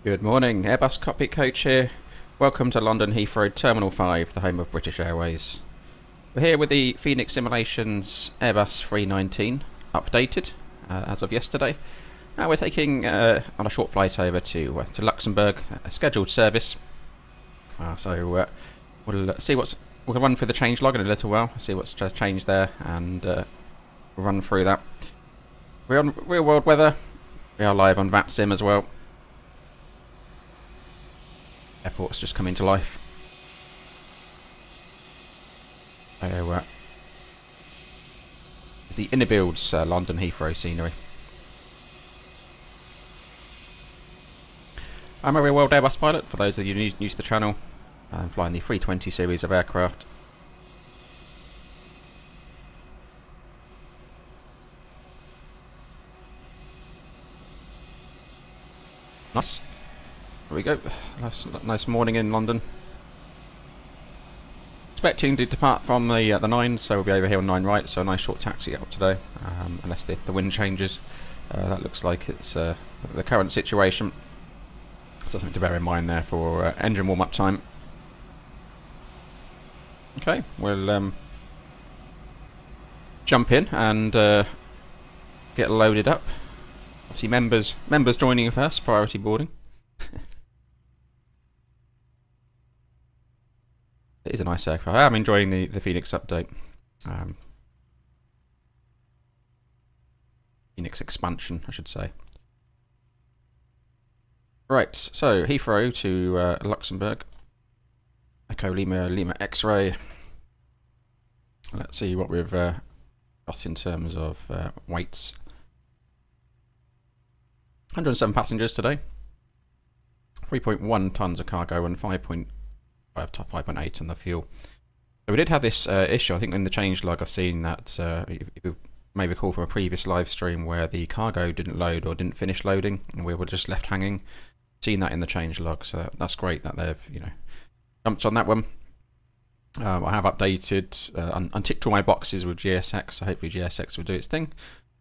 Good morning, Airbus Cockpit Coach here. Welcome to London Heathrow Terminal 5, the home of British Airways. We're here with the Fenix Simulations Airbus A319, updated as of yesterday. Now we're taking on a short flight over to Luxembourg, a scheduled service. So we'll see we'll run through the change log in a little while, see what's changed there, and we'll run through that. We're on real world weather. We are live on VATSIM as well. Airport's just come into life. So, the inibuilds London Heathrow scenery. I'm a real world Airbus pilot, for those of you new to the channel. I'm flying the 320 series of aircraft. Nice. There we go. Nice morning in London. Expecting to depart from the 9, so we'll be over here on 9 right, so a nice short taxi out today, unless the wind changes. That looks like it's the current situation. So something to bear in mind there for engine warm-up time. Okay, we'll jump in and get loaded up. Obviously members joining first, priority boarding. It is a nice aircraft. I'm enjoying the Fenix update. Fenix expansion, I should say. Right, so Heathrow to Luxembourg. Echo Lima X-ray. Let's see what we've got in terms of weights. 107 passengers today. 3.1 tons of cargo and 5.8 on the fuel. So we did have this issue, I think in the change log I've seen that, if you may recall from a previous live stream, where the cargo didn't load or didn't finish loading and we were just left hanging. Seen that in the change log, so that's great that they've jumped on that one. I have updated, unticked all my boxes with GSX, so hopefully GSX will do its thing.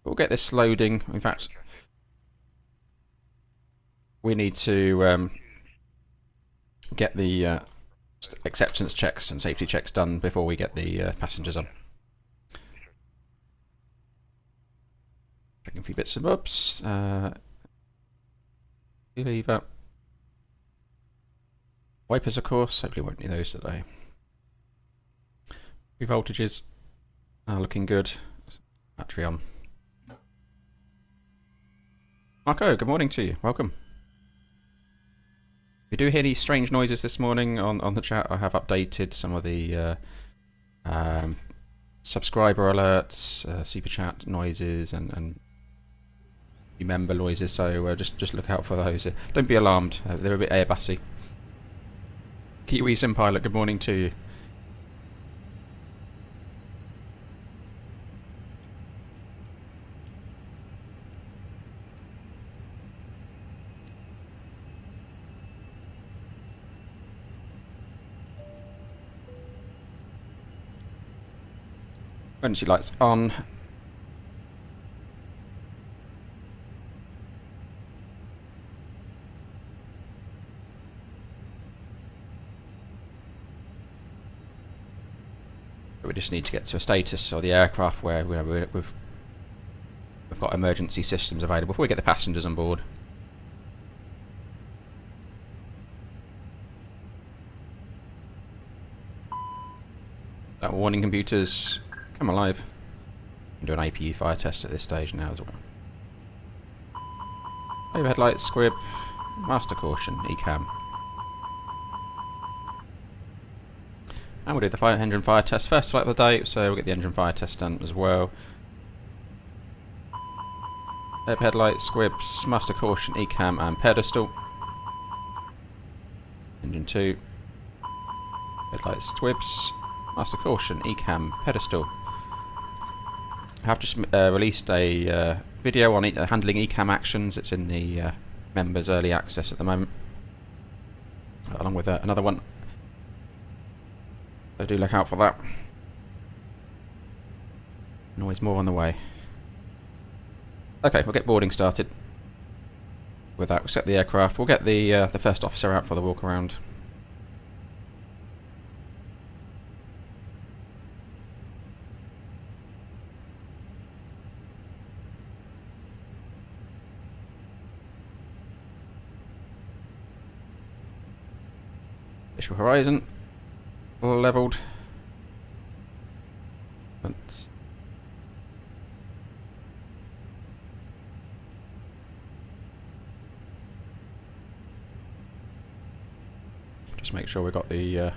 We'll get this loading. In fact, we need to get the acceptance checks and safety checks done before we get the passengers on. Checking a few bits and bobs. Lever. Wipers, of course. Hopefully won't need those today. 3 voltages are looking good. Battery on. Marco, good morning to you. Welcome. If you do hear any strange noises this morning on the chat, I have updated some of the subscriber alerts, super chat noises, and member noises. So just look out for those. Don't be alarmed. They're a bit Airbusy. Kiwi Sim Pilot, good morning to you. Emergency lights on. We just need to get to a status of the aircraft where we've got emergency systems available before we get the passengers on board. That warning computers, come alive. Do an APU fire test at this stage now as well. Overhead lights, squib, master caution, ECAM. And we'll do the engine fire test first like the day, so we'll get the engine fire test done as well. Overhead lights, squibs, master caution, ECAM and pedestal. Engine 2. Headlights, squibs, master caution, ECAM, pedestal. I have just released a video on handling ECAM actions. It's in the members early access at the moment, along with another one. So do look out for that. And always more on the way. Okay, we'll get boarding started. with that, we'll set the aircraft. We'll get the first officer out for the walk around. Visual horizon leveled. Just make sure we've got the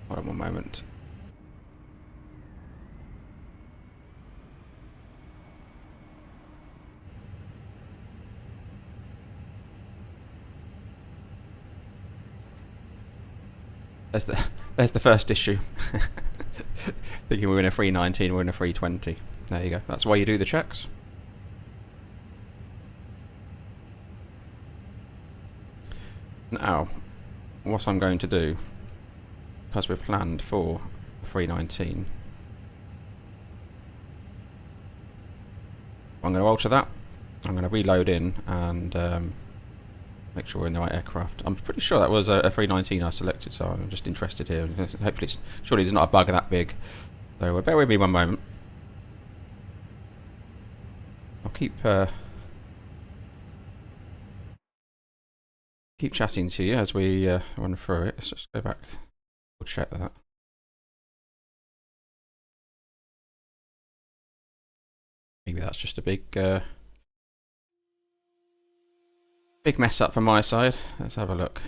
hold on one moment. There's the first issue. Thinking we're in a 319, we're in a 320. There you go. That's why you do the checks. Now, what I'm going to do, because we're planned for 319, I'm going to alter that. I'm going to reload in and make sure we're in the right aircraft. I'm pretty sure that was a 319 I selected, so I'm just interested here. Hopefully, surely there's not a bug that big. So bear with me one moment. I'll keep chatting to you as we run through it. Let's just go back. We'll check that. Maybe that's just a big mess up from my side. Let's have a look.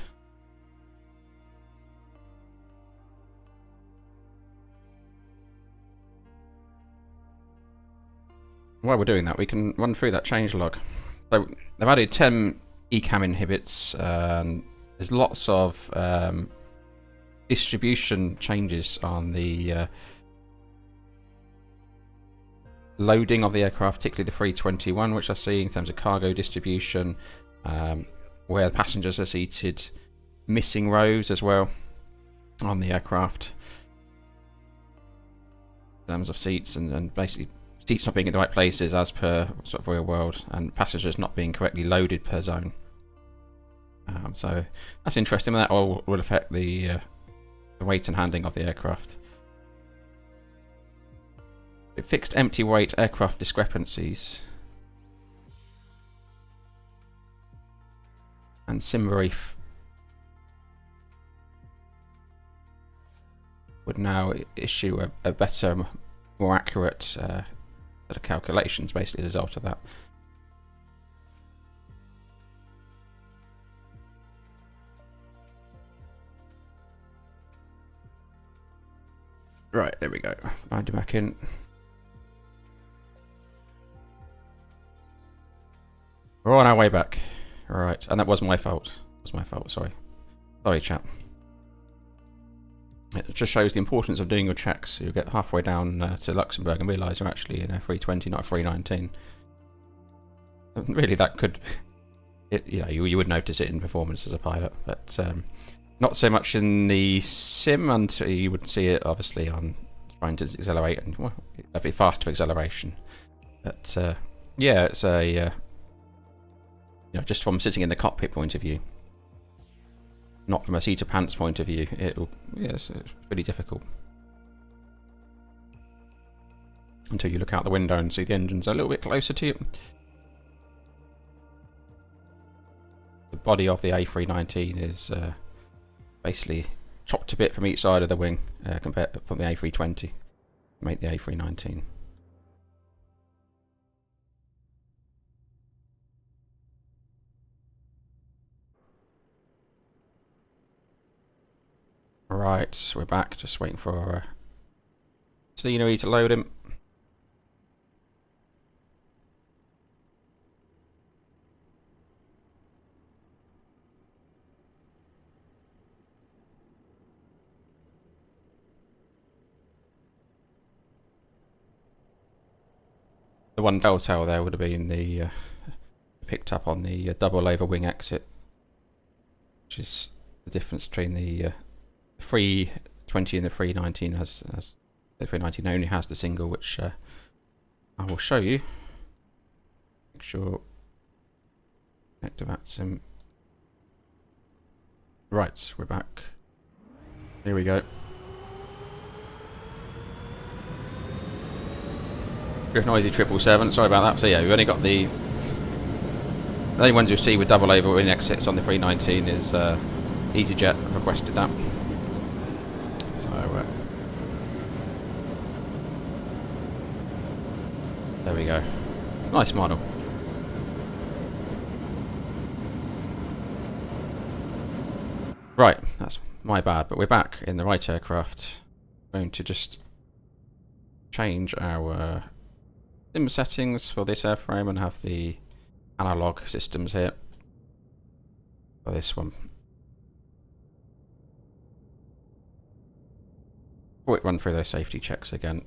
While we're doing that, we can run through that changelog. So they've added 10 ECAM inhibits, and there's lots of distribution changes on the loading of the aircraft, particularly the 321, which I see in terms of cargo distribution, where the passengers are seated, missing rows as well on the aircraft in terms of seats, and basically seats not being in the right places as per sort of real world, and passengers not being correctly loaded per zone. So that's interesting. That all will affect the weight and handling of the aircraft. It fixed empty weight aircraft discrepancies, and SimBrief would now issue a better, more accurate set of calculations, basically as a result of that. Right, there we go. Wind it back in. We're on our way back. Right, and that was my fault. It was my fault, sorry. Sorry, chap. It just shows the importance of doing your checks. You get halfway down to Luxembourg and realise you're actually in a 320, not a 319. Really, that could... you would notice it in performance as a pilot, but not so much in the sim until you would see it, obviously, on trying to accelerate, and well, a bit faster acceleration. But yeah, it's a... just from sitting in the cockpit point of view, not from a seat of pants point of view, it's pretty difficult until you look out the window and see the engines a little bit closer to you. The body of the A319 is basically chopped a bit from each side of the wing compared from the A320 to make the A319. Right, we're back, just waiting for scenery to load him. The one telltale there would have been the picked up on the double over wing exit, which is the difference between the 320 and the 319. As the 319 only has the single, which I will show you. Make sure connect to VATSIM. Right, we're back. Here we go. Griff Noisy 777, sorry about that. So yeah, we've only got the only ones you'll see with double over wing exits on the 319 is EasyJet requested that. So there we go. Nice model. Right, that's my bad, but we're back in the right aircraft. I'm going to just change our sim settings for this airframe and have the analog systems here for this one. Quick run through those safety checks again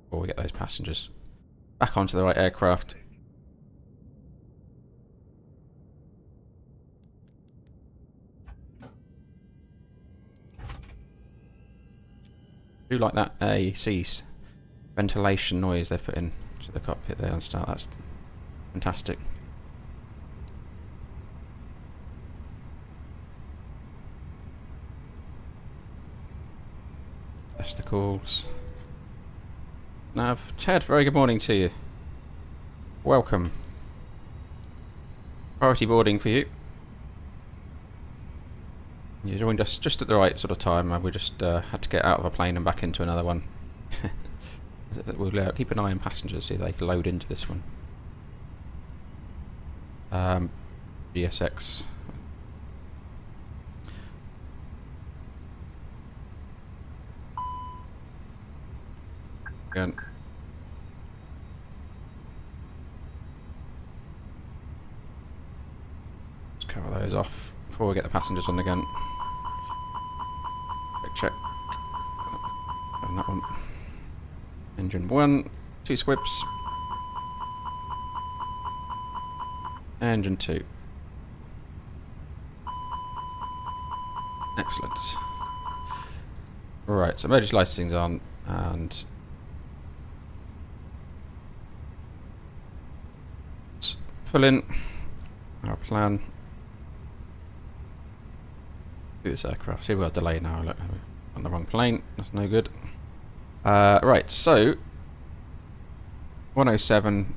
before we get those passengers back onto the right aircraft. I do like that AC ventilation noise they put in to the cockpit there on start. That's fantastic. That's the calls. Nav, Ted, very good morning to you. Welcome. Priority boarding for you. You joined us just at the right sort of time. We just had to get out of a plane and back into another one. We'll keep an eye on passengers, see if they can load into this one. GSX. Again. Let's cover those off before we get the passengers on again. Check. On that one. Engine 1, 2 squibs. Engine 2. Excellent. Right, so emergency licensing's on, and let's pull in our plan. Do this aircraft. See, we've got a delay now. Look, we're on the wrong plane. That's no good. Right, so 107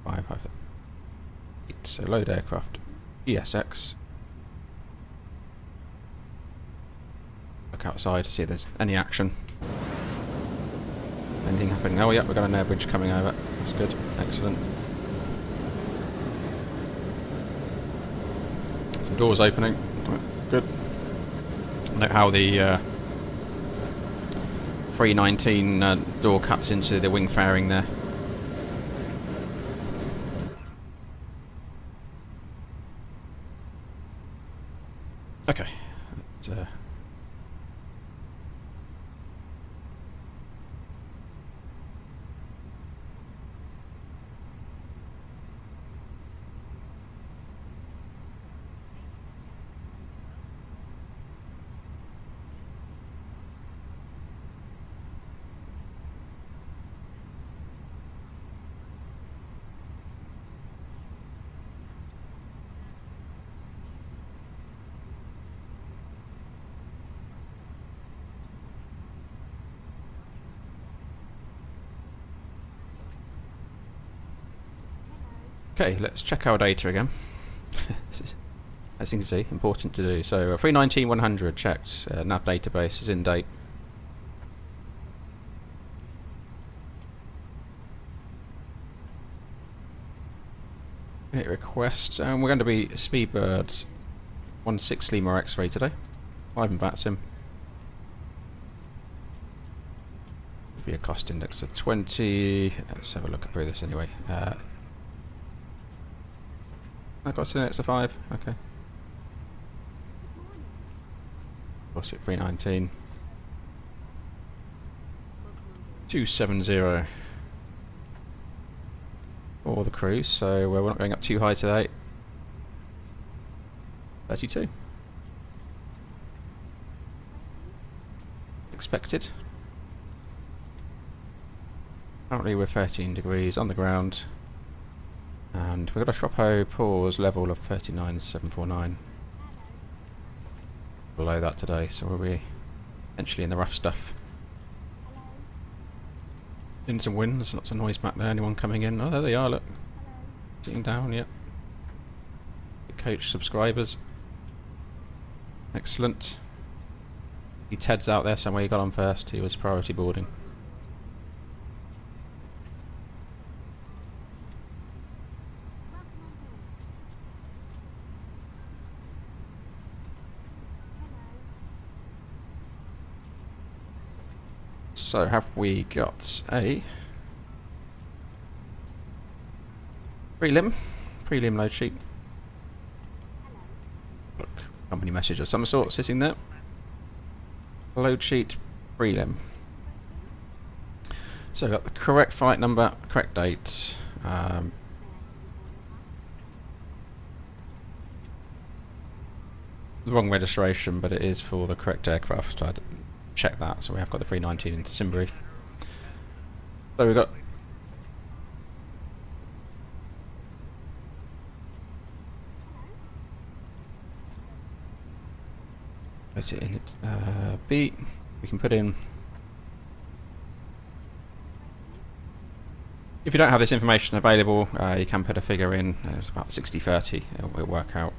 558. So load aircraft ESX. Look outside to see if there's any action. Anything happening? Oh, yeah, we've got an air bridge coming over. That's good. Excellent. Some doors opening. Right, good. Note how the 319 door cuts into the wing fairing there. Okay. Okay, let's check our data again. As you can see, important to do. So 319-100 checked. Nav database is in date. Hit request, and we're going to be Speedbird 16 Lima X-ray today. 5 in VATSIM. Be a cost index of 20. Let's have a look through this anyway. I got to the next 5, okay. What's it, 319. 270. for the cruise, so we're not going up too high today. 32. Expected. Currently we're 13 degrees on the ground, and we've got a tropo pause level of 39,749. Below that today, so we'll be potentially in the rough stuff. In some winds, lots of noise back there. Anyone coming in? Oh, there they are, look. Sitting down, yep. Coach subscribers. Excellent. Ted's out there somewhere. He got on first. He was priority boarding. So have we got a prelim load sheet? Look, company message of some sort sitting there. Load sheet prelim. So we've got the correct flight number, correct date. The wrong registration, but it is for the correct aircraft. So I'd check that. So we have got the 319 into Simbury. So we've got put it in at B. We can put in, if you don't have this information available, you can put a figure in. It's about 60-30. It'll work out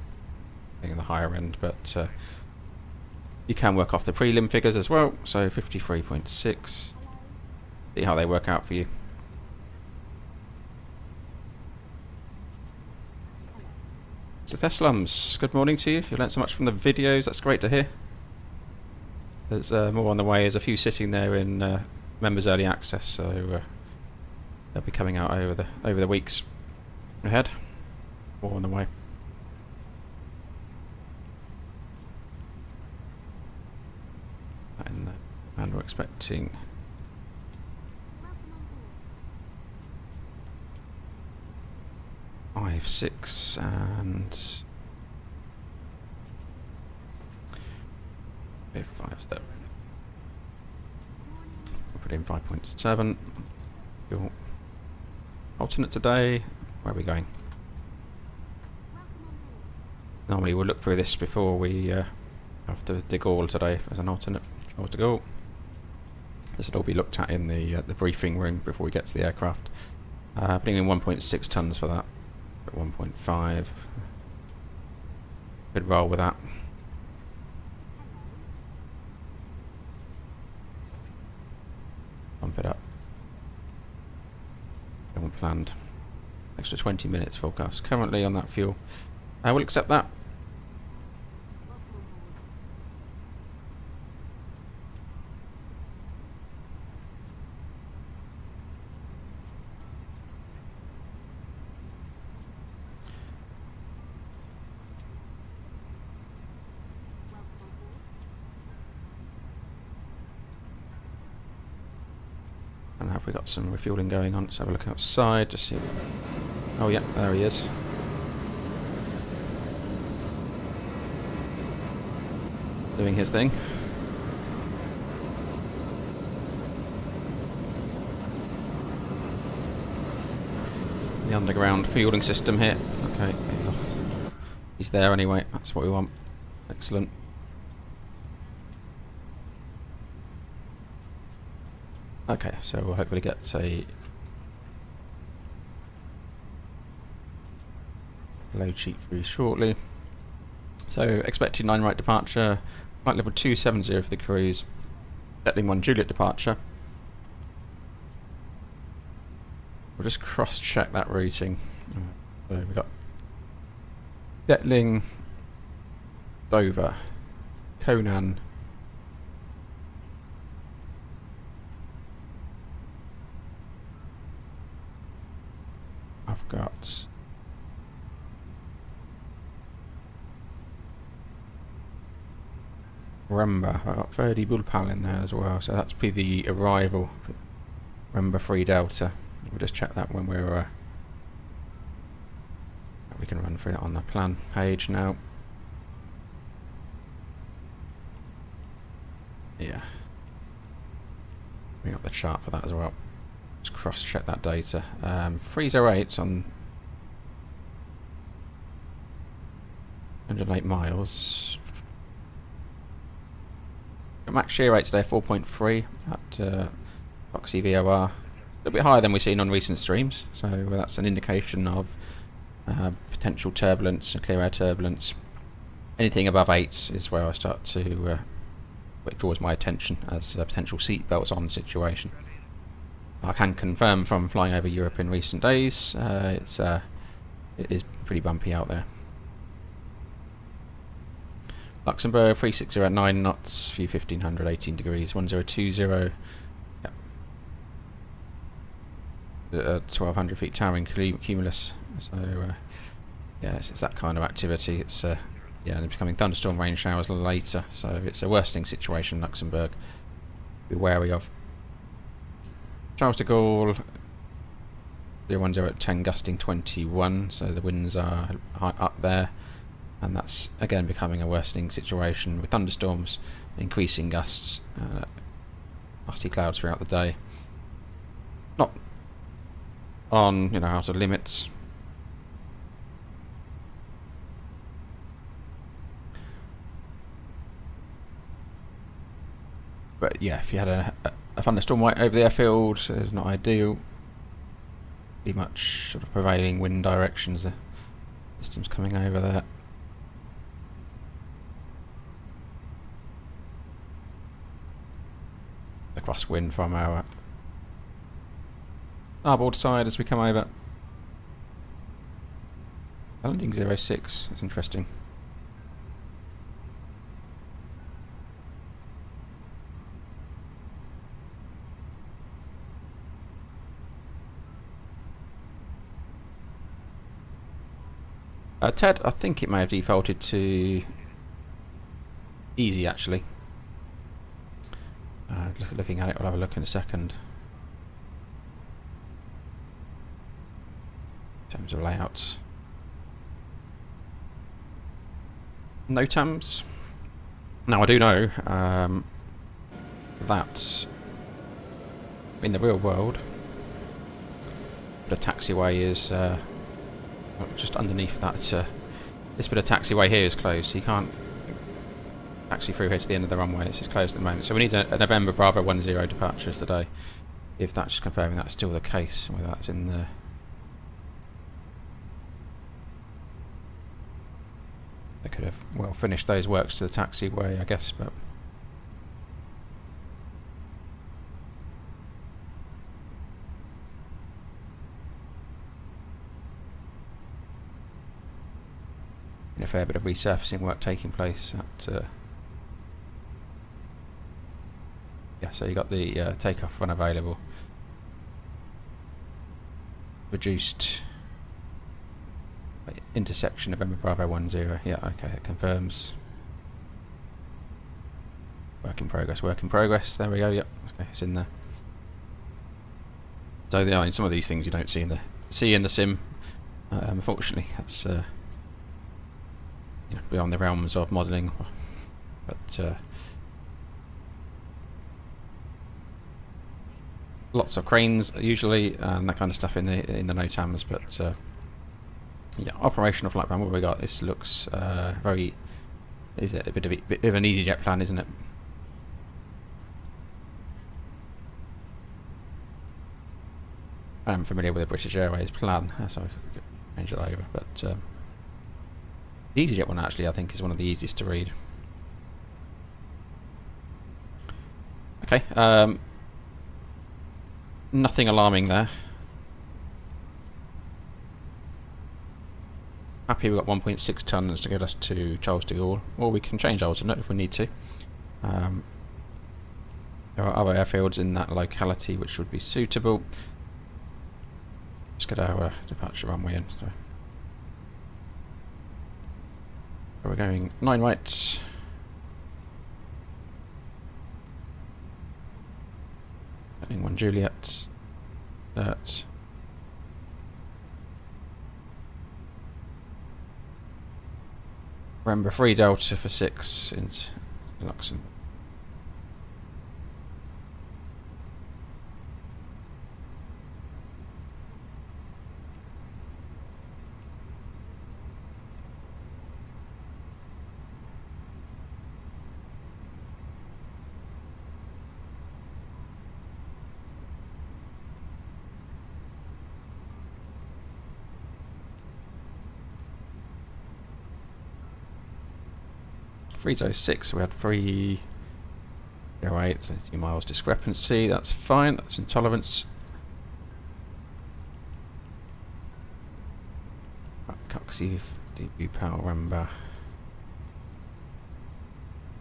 in the higher end, but you can work off the prelim figures as well. So 53.6. See how they work out for you. So Theslums, good morning to you. You learnt so much from the videos. That's great to hear. There's more on the way. There's a few sitting there in members early access, so they'll be coming out over the weeks ahead. More on the way. And we're expecting five, 6, and 5, 7. We'll put in 5.7. Your alternate today. Where are we going? Normally we'll look through this before we have to dig all today as an alternate. Or to go. This will all be looked at in the briefing room before we get to the aircraft. Putting in 1.6 tons for that. At 1.5. Could roll with that. Pump it up. Haven't planned. Extra 20 minutes forecast currently on that fuel. We'll accept that. And have we got some refueling going on? Let's have a look outside to see. Oh yeah, there he is. Doing his thing. The underground fueling system here. Okay, he's off. He's there anyway. That's what we want. Excellent. Okay, so we'll hopefully get a load sheet through shortly. So expected 9 right departure, flight level 270 for the cruise, Detling 1 Juliet departure. We'll just cross check that routing. So we've got Detling, Dover, Conan, I've got Remba. I've got Verdi Bulpal in there as well, so that's be the arrival. Remba 3 Delta. We'll just check that when we're we can run through it on the plan page now. Yeah. Bring up the chart for that as well. Just cross-check that data. 308 on 108 miles. Max shear rate today 4.3 at Oxy VOR. A little bit higher than we've seen on recent streams, so that's an indication of potential turbulence and clear air turbulence. Anything above 8 is where I start to it draws my attention as a potential seatbelts on situation. I can confirm from flying over Europe in recent days, it is pretty bumpy out there. Luxembourg 360 at 9 knots, view 1500, 18 degrees, 1020. Yep. 1200 feet towering cumulus. So yeah, it's that kind of activity. It's yeah, it's becoming thunderstorm rain showers later, so it's a worsening situation in Luxembourg. Be wary of. Charles de Gaulle 010 at 10, gusting 21, so the winds are high up there, and that's again becoming a worsening situation with thunderstorms, increasing gusts, nasty clouds throughout the day. Not on, you know, out of limits. But yeah, if you had a thunderstorm right over the airfield, it's not ideal. Be much sort of prevailing wind directions. The system's coming over there. The crosswind from our starboard side as we come over. Landing 06, that's interesting. Ted, I think it may have defaulted to easy actually. Looking at it, I'll have a look in a second. In terms of layouts. NOTAMs. Now I do know that in the real world the taxiway is just underneath that. This bit of taxiway here is closed, so you can't taxi through here to the end of the runway. This is closed at the moment, so we need a November Bravo 10 departure today. If that's just confirming that's still the case, whether that's in the they could have well finished those works to the taxiway, I guess, but a fair bit of resurfacing work taking place at yeah, so you got the takeoff when available, reduced intersection November Bravo 10. Yeah, okay, it confirms. Work in progress, work in progress. There we go. Yep, okay, it's in there. So I mean, some of these things you don't see in the sim. Unfortunately, that's you know, beyond the realms of modelling. But lots of cranes usually, and that kind of stuff in the NOTAMs. But yeah, operational flight plan. What have we got? This looks very. Is it a bit of an EasyJet plan, isn't it? I'm familiar with the British Airways plan, so I could change it over. But the EasyJet one actually, I think, is one of the easiest to read. Okay, nothing alarming there. Happy we've got 1.6 tons to get us to Charles de Gaulle, or we can change alternate if we need to. There are other airfields in that locality which would be suitable. Let's get our departure runway in. So we're going 9 right. Heading 1 Juliet. That. Remember 3 Delta for 6 into Luxembourg. .306, we had 308, so 2 miles discrepancy, that's fine, that's intolerance. Coxie, debut power remember.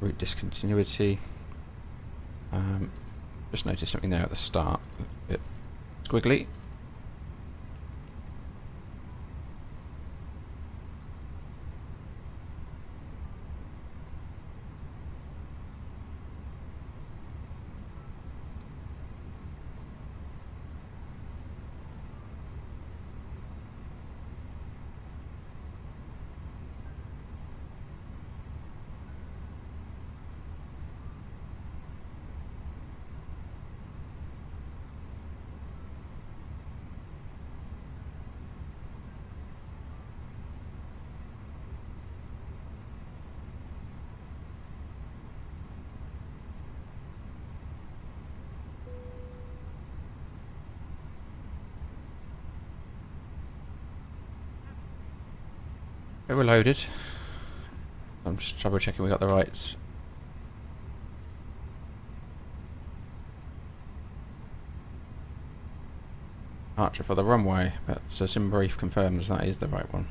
Route discontinuity. Just noticed something there at the start, a bit squiggly. We're loaded. I'm just double checking we got the right. Departure for the runway, but sim brief confirms that is the right one.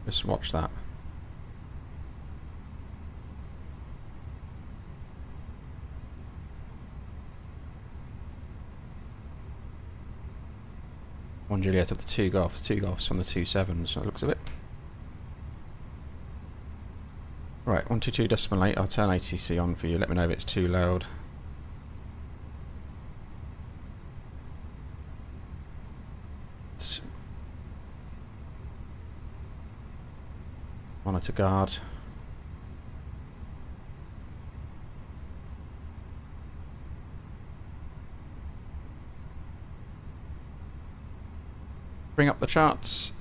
Just watch that. One Juliet of the 2 Golfs, 2 Golfs from the 2-7s, so it looks a bit. Right, 122.8, I'll turn ATC on for you, let me know if it's too loud. Monitor guard. Bring up the charts.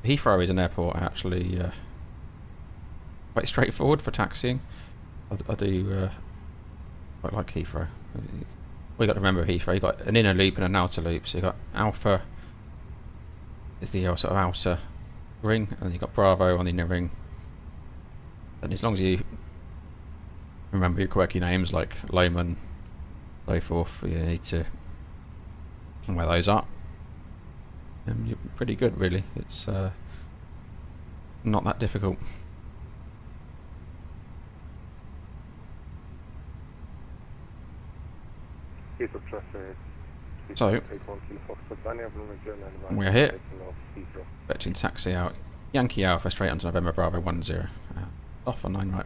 Heathrow is an airport actually quite straightforward for taxiing. I do quite like Heathrow. We got to remember Heathrow. You got an inner loop and an outer loop. So you got Alpha is the sort of outer ring, and you got Bravo on the inner ring. And as long as you remember your quirky names like Lehman, so forth, you need to wear those up. You're pretty good, really. It's not that difficult. So we're here. Expecting taxi out. Yankee Alpha straight onto November Bravo 10. Off on 9 right.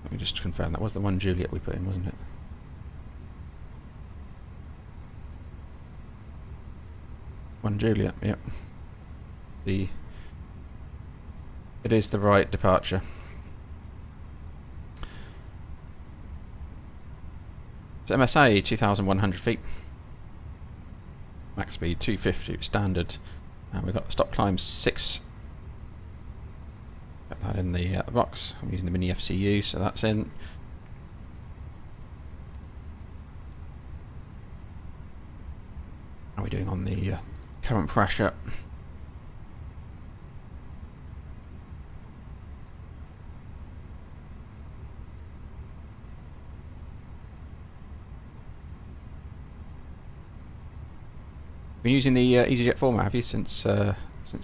Let me just confirm, that was the 1 Juliet we put in, wasn't it? One Juliet, yep. It is the right departure. It's MSA 2,100 feet. Max speed 250 standard. And we've got stop climb 6. Get that in the box. I'm using the mini FCU, so that's in. How are we doing on the current pressure? Been using the EasyJet format, have you, since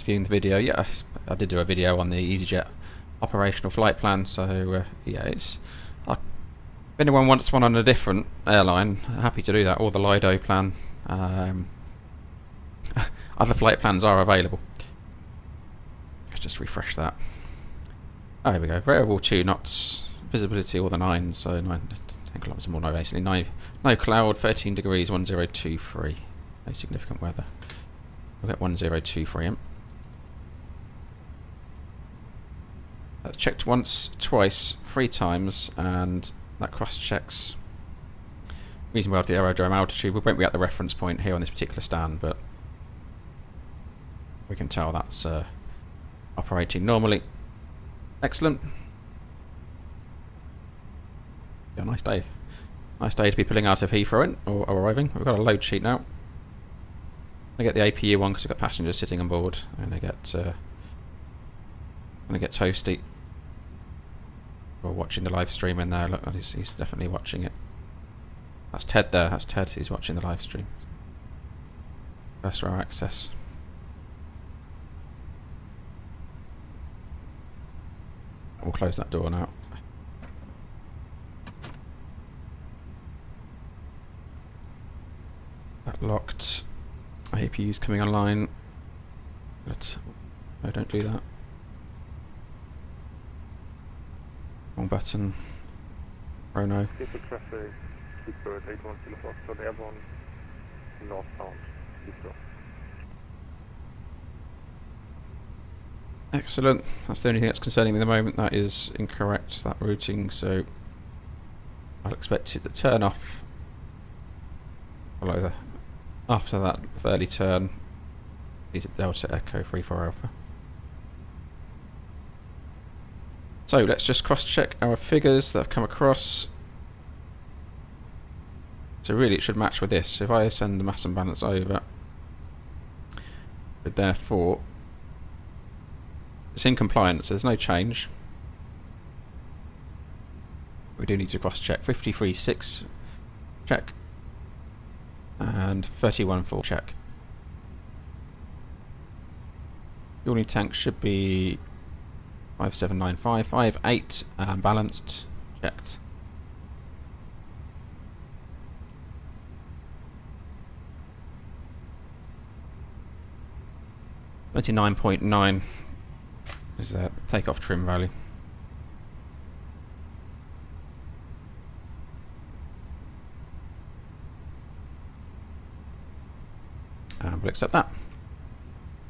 viewing the video? Yeah, I did do a video on the EasyJet operational flight plan, so yeah, it's If anyone wants one on a different airline, happy to do that, or the Lido plan. Other flight plans are available. Let's just refresh that. Oh, here we go. Variable 2 knots, visibility all the 9, so 10 kilometers more, no, basically. No cloud, 13 degrees, 1023. No significant weather. We'll get 1023 in. That's checked once, twice, 3 times, and that cross checks reasonably well the aerodrome altitude. We won't be at the reference point here on this particular stand, but we can tell that's operating normally. Excellent. Yeah, nice day. Nice day to be pulling out of Heathrow in, or arriving. We've got a load sheet now. I get the APU one because we've got passengers sitting on board, and I get toasty. We're watching the live stream in there. Look, he's definitely watching it. That's Ted there. That's Ted. He's watching the live stream. First row access. We'll close that door now. That locked. APU's coming online. No, don't do that. Wrong button. Oh no. Excellent. That's the only thing that's concerning me at the moment. That is incorrect, that routing, so I'll expect it to turn off after that early turn. Delta Echo 34 Alpha. So let's just cross-check our figures that have come across. So really it should match with this. If I send the mass and balance over, but therefore it's in compliance, so there's no change. We do need to cross-check. 53.6 check, and 31.4 check. Fuel tank should be 5795, 58 and balanced, checked. $29.9 is that takeoff trim value. And we'll accept that.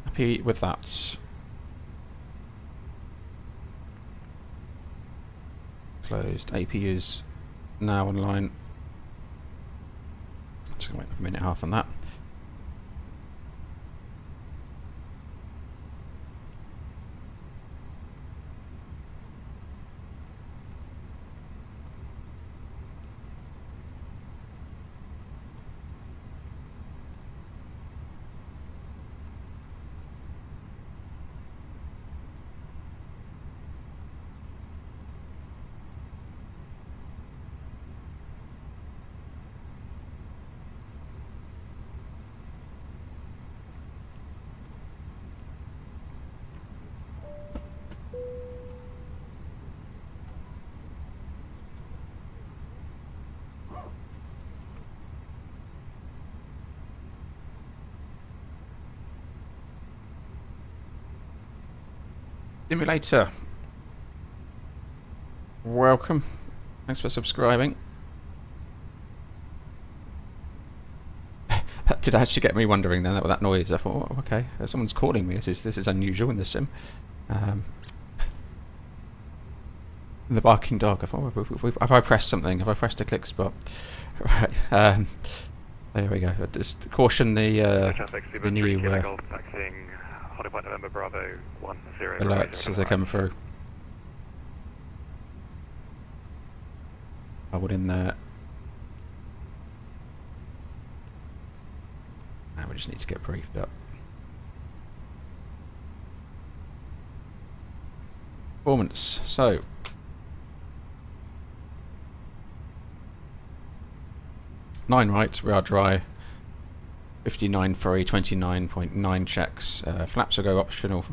Happy with that. Closed. APU's now online. Just gonna wait a minute, half on that. Simulator, welcome. Thanks for subscribing. That did actually get me wondering then, that noise. I thought, oh, okay, someone's calling me. This is unusual in the sim. The barking dog. I thought, have I pressed something? Have I pressed a click spot? Right. There we go. Just caution the new alerts as they come through. I would in there. Now we just need to get briefed up. Performance. So 9 right, we are dry. 59 free, 29.9 checks. Flaps will go optional.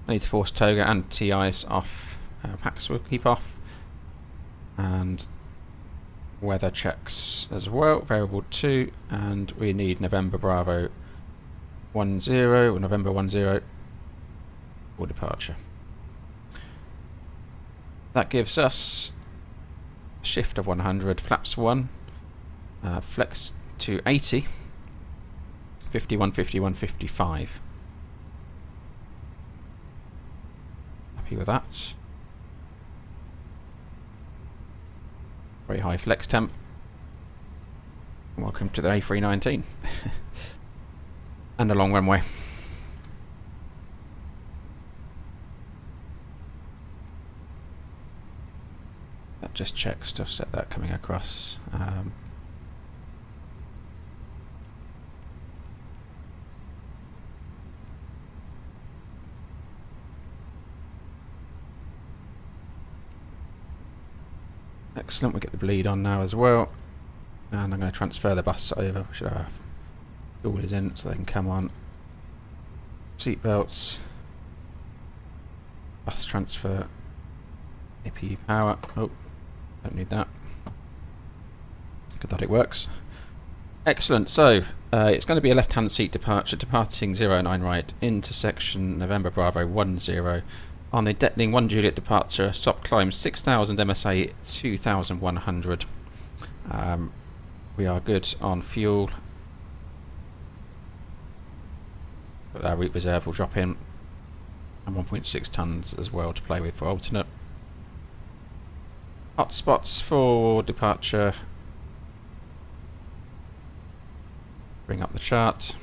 I need to force toga and T-ice off. Packs will keep off. And weather checks as well, variable 2, and we need November Bravo 10 or November 10 for departure. That gives us a shift of 100, flaps 1, flex to 80, 51, 51, 55. Happy with that. Very high flex temp. Welcome to the A319 and a long runway. That just checks to set that coming across. Excellent, we get the bleed on now as well, and I'm going to transfer the bus over. Should have fuel is in so they can come on. Seat belts, bus transfer, APU power. Oh, don't need that. Good that it works. Excellent. So it's going to be a left-hand seat departure, departing 09 right, intersection November Bravo 10. On the Detling 1 Juliet departure, stop climb 6000 MSA 2100. We are good on fuel. But our route reserve will drop in, and 1.6 tonnes as well to play with for alternate. Hotspots for departure. Bring up the chart.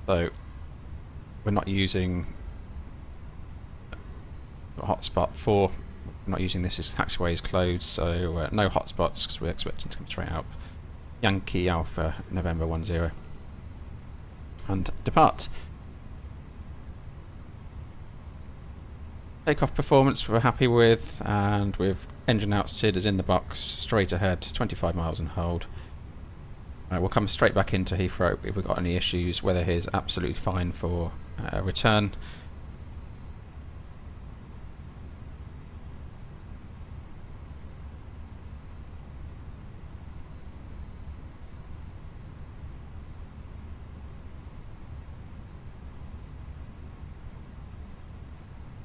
So we're not using hotspot 4. We're not using this as taxiway is closed, so no hotspots because we're expecting to come straight up. Yankee Alpha November 10 and depart. Takeoff performance we're happy with, and with engine out SID is in the box, straight ahead, 25 miles and hold. We'll come straight back into Heathrow if we've got any issues. Weather here is absolutely fine for return.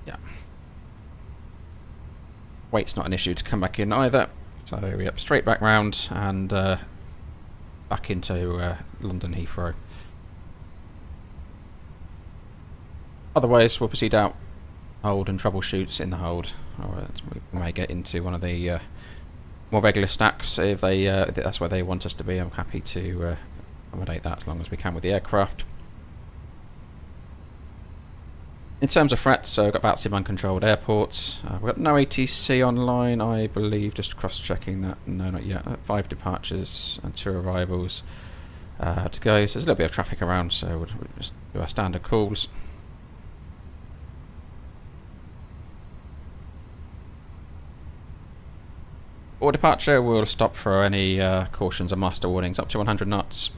Yeah. Weight's not an issue to come back in either. So we're up straight back round and back into London Heathrow. Otherwise, we'll proceed out, hold and troubleshoots in the hold. Or we may get into one of the more regular stacks if they if that's where they want us to be. I'm happy to accommodate that as long as we can with the aircraft. In terms of threats, so we've got VATSIM uncontrolled airports. We've got no ATC online, I believe, just cross-checking that. No, not yet. 5 departures and 2 arrivals to go. So there's a little bit of traffic around, so we'll just do our standard calls. For departure, we'll stop for any cautions and master warnings up to 100 knots.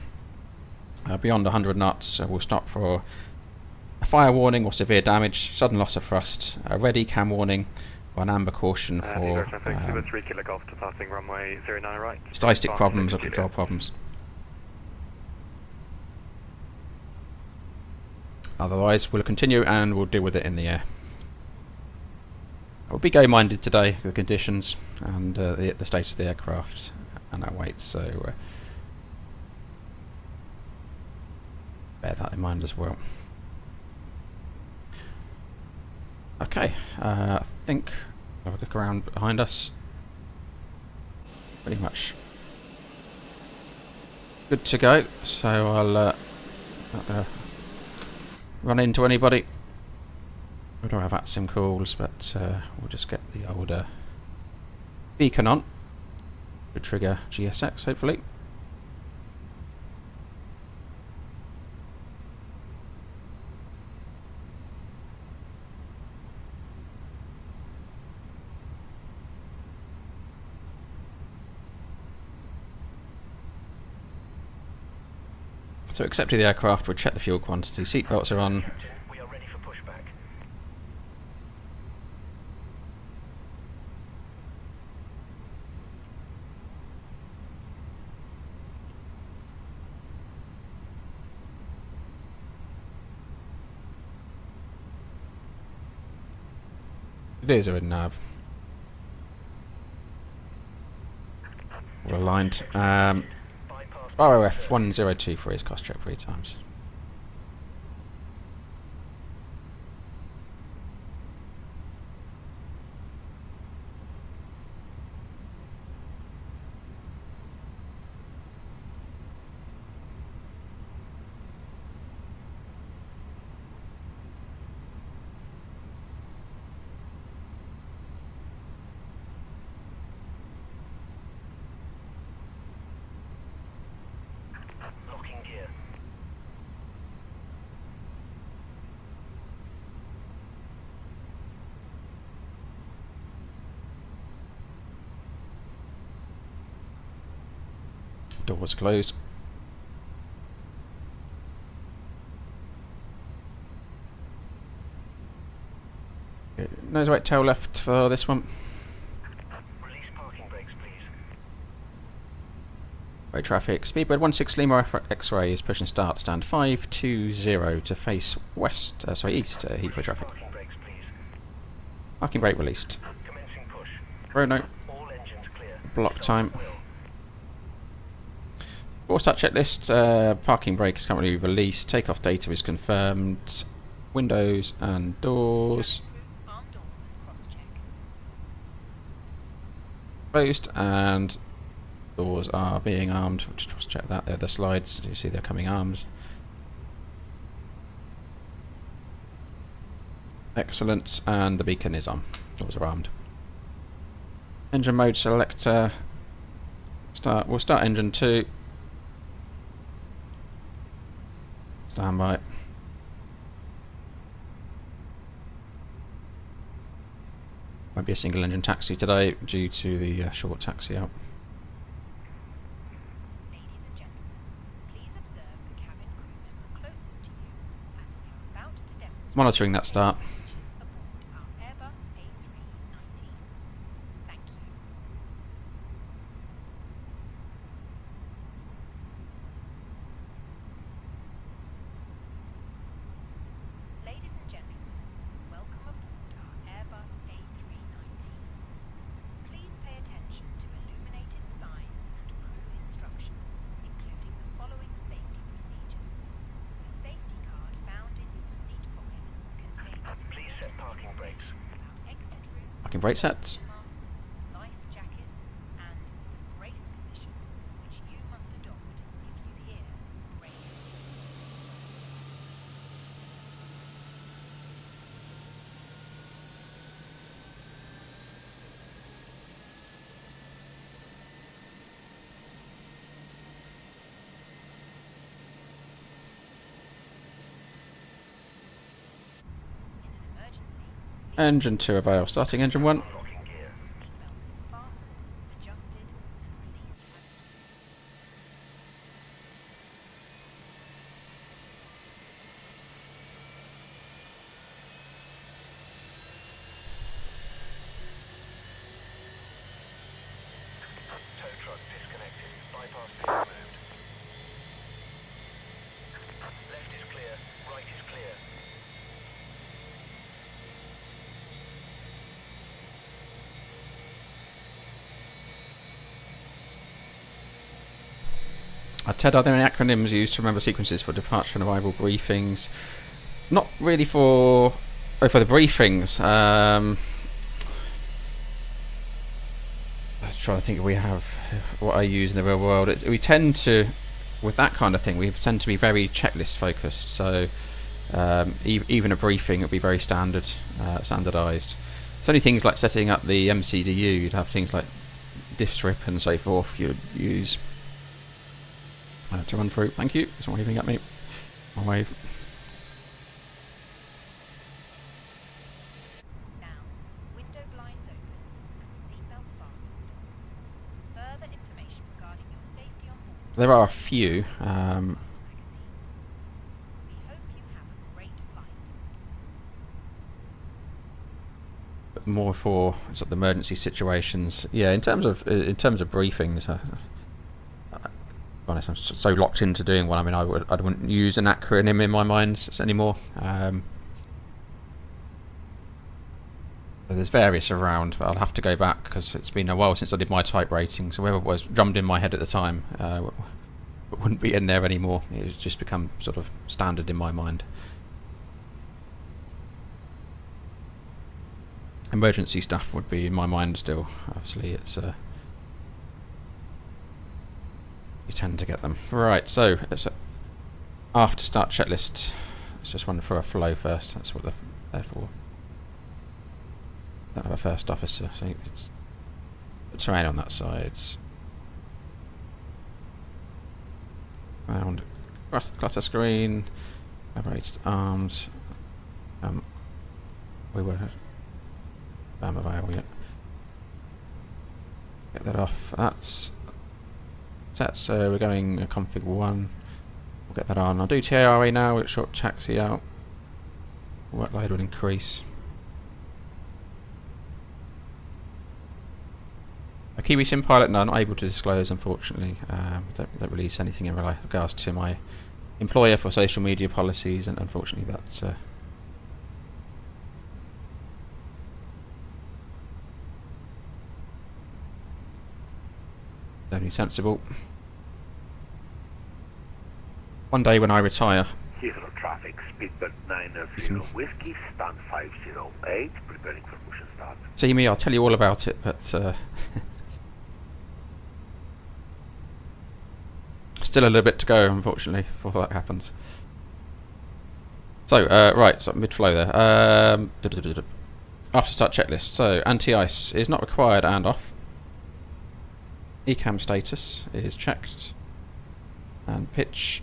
Beyond 100 knots, we'll stop for a fire warning or severe damage, sudden loss of thrust, a ready cam warning, or an amber caution for stylistic problems or control problems. Otherwise, we'll continue and we'll deal with it in the air. We'll be go-minded today with the conditions and the state of the aircraft and our weight, so bear that in mind as well. Okay, I think I'll look around behind us. Pretty much good to go, so I'll not run into anybody. We don't have VATSIM calls, but we'll just get the older beacon on to trigger GSX, hopefully. So accepted the aircraft, we'll check the fuel quantity, seatbelts are on. We are ready for pushback. It are in nav. All aligned. ROF 1023 is cost check 3 times. Doors closed. Nose right, tail left for this one. Release parking brakes, please. Road traffic. Speedbird 16 Lima X-ray is pushing start. Stand 520 to face west. East. Heathrow traffic. Parking brakes, please. Parking brake released. Commencing push. Rono. All engines clear. Block time. 4-star checklist. Parking brake is currently released. Takeoff data is confirmed. Windows and doors closed, and doors are being armed. Just cross check that. They're the slides. You see they're coming armed. Excellent. And the beacon is on. Doors are armed. Engine mode selector. Start. We'll start engine 2. Stand by. Won't be a single engine taxi today due to the short taxi out. Ladies and gentlemen, please observe the cabin crew member closest to you as we are about to demonstrate Monitoring that start. aboard our Airbus A319. Thank you. Ladies and gentlemen, welcome aboard our Airbus A319. Please pay attention to illuminated signs and crew instructions, including the following safety procedures. The safety card found in your seat pocket contains Please set parking brakes. about exit routes, Parking brake sets. masks, life jackets, and brace position, which you must adopt if you hear brace. In an emergency, Engine 2 avail. Starting engine 1. Locking gear. seatbelt is fastened, adjusted, and released as Tow truck disconnected. Bypass pin removed. Left is clear. Right is clear. Ted, are there any acronyms used to remember sequences for departure and arrival briefings? Not really for... Oh, for the briefings. I'm trying to think if we have what I use in the real world. We tend to, with that kind of thing, we tend to be very checklist focused. So even a briefing would be very standardised. It's only things like setting up the MCDU. You'd have things like diff strip and so forth you'd use to run through. Thank you. It's waving at me. I'll wave. now. Window blinds open and seatbelt fastened. Further information regarding your safety on board. There are a few. Magazine. We hope you have a great flight. But more for sort of the emergency situations. Yeah, in terms of briefings, to be honest, I'm so locked into doing one. I mean, I wouldn't use an acronym in my mind anymore. There's various around, but I'll have to go back because it's been a while since I did my type rating, so whoever was drummed in my head at the time wouldn't be in there anymore. It's just become sort of standard in my mind. Emergency stuff would be in my mind still. Obviously, it's you tend to get them. Right, so it's after start checklist. Let's just run through a flow first. That's what they're there for. Don't have a first officer, so it's the terrain on that side. Round clutter screen, collaborated arms. We were available yet. Get that off. That's set. So we're going config 1. We'll get that on. I'll do TARE now. With short taxi out. Workload will increase. A Kiwi Sim pilot, no, not able to disclose, unfortunately. Don't release anything in regards to my employer for social media policies, and unfortunately that's only sensible. One day when I retire, Heathrow traffic, speedbird 90 whiskey, stand 508, preparing for motion start. see me, I'll tell you all about it, but still a little bit to go, unfortunately, before that happens. So, right, so mid-flow there. After start checklist. So, anti-ice is not required and off. ECAM status is checked. And pitch.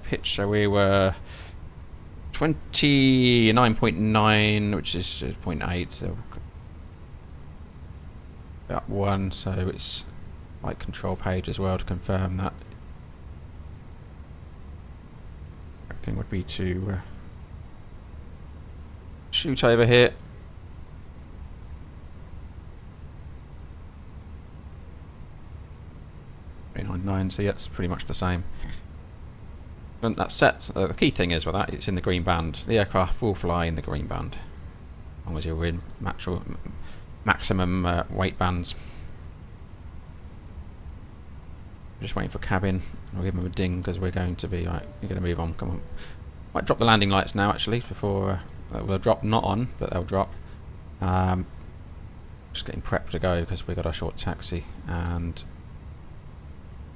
Pitch, so we were 29.9, which is 0.8, so about 1, so it's flight control page as well to confirm that. Thing would be to shoot over here. .99, so yeah, it's pretty much the same. And that's set. The key thing is with that, it's in the green band. The aircraft will fly in the green band, as long as you're in maximum weight bands. Just waiting for cabin. I'll give them a ding because we're going to be right. You're going to move on. Come on. Might drop the landing lights now actually before they'll drop. Not on, but they'll drop. Just getting prepped to go because we got our short taxi and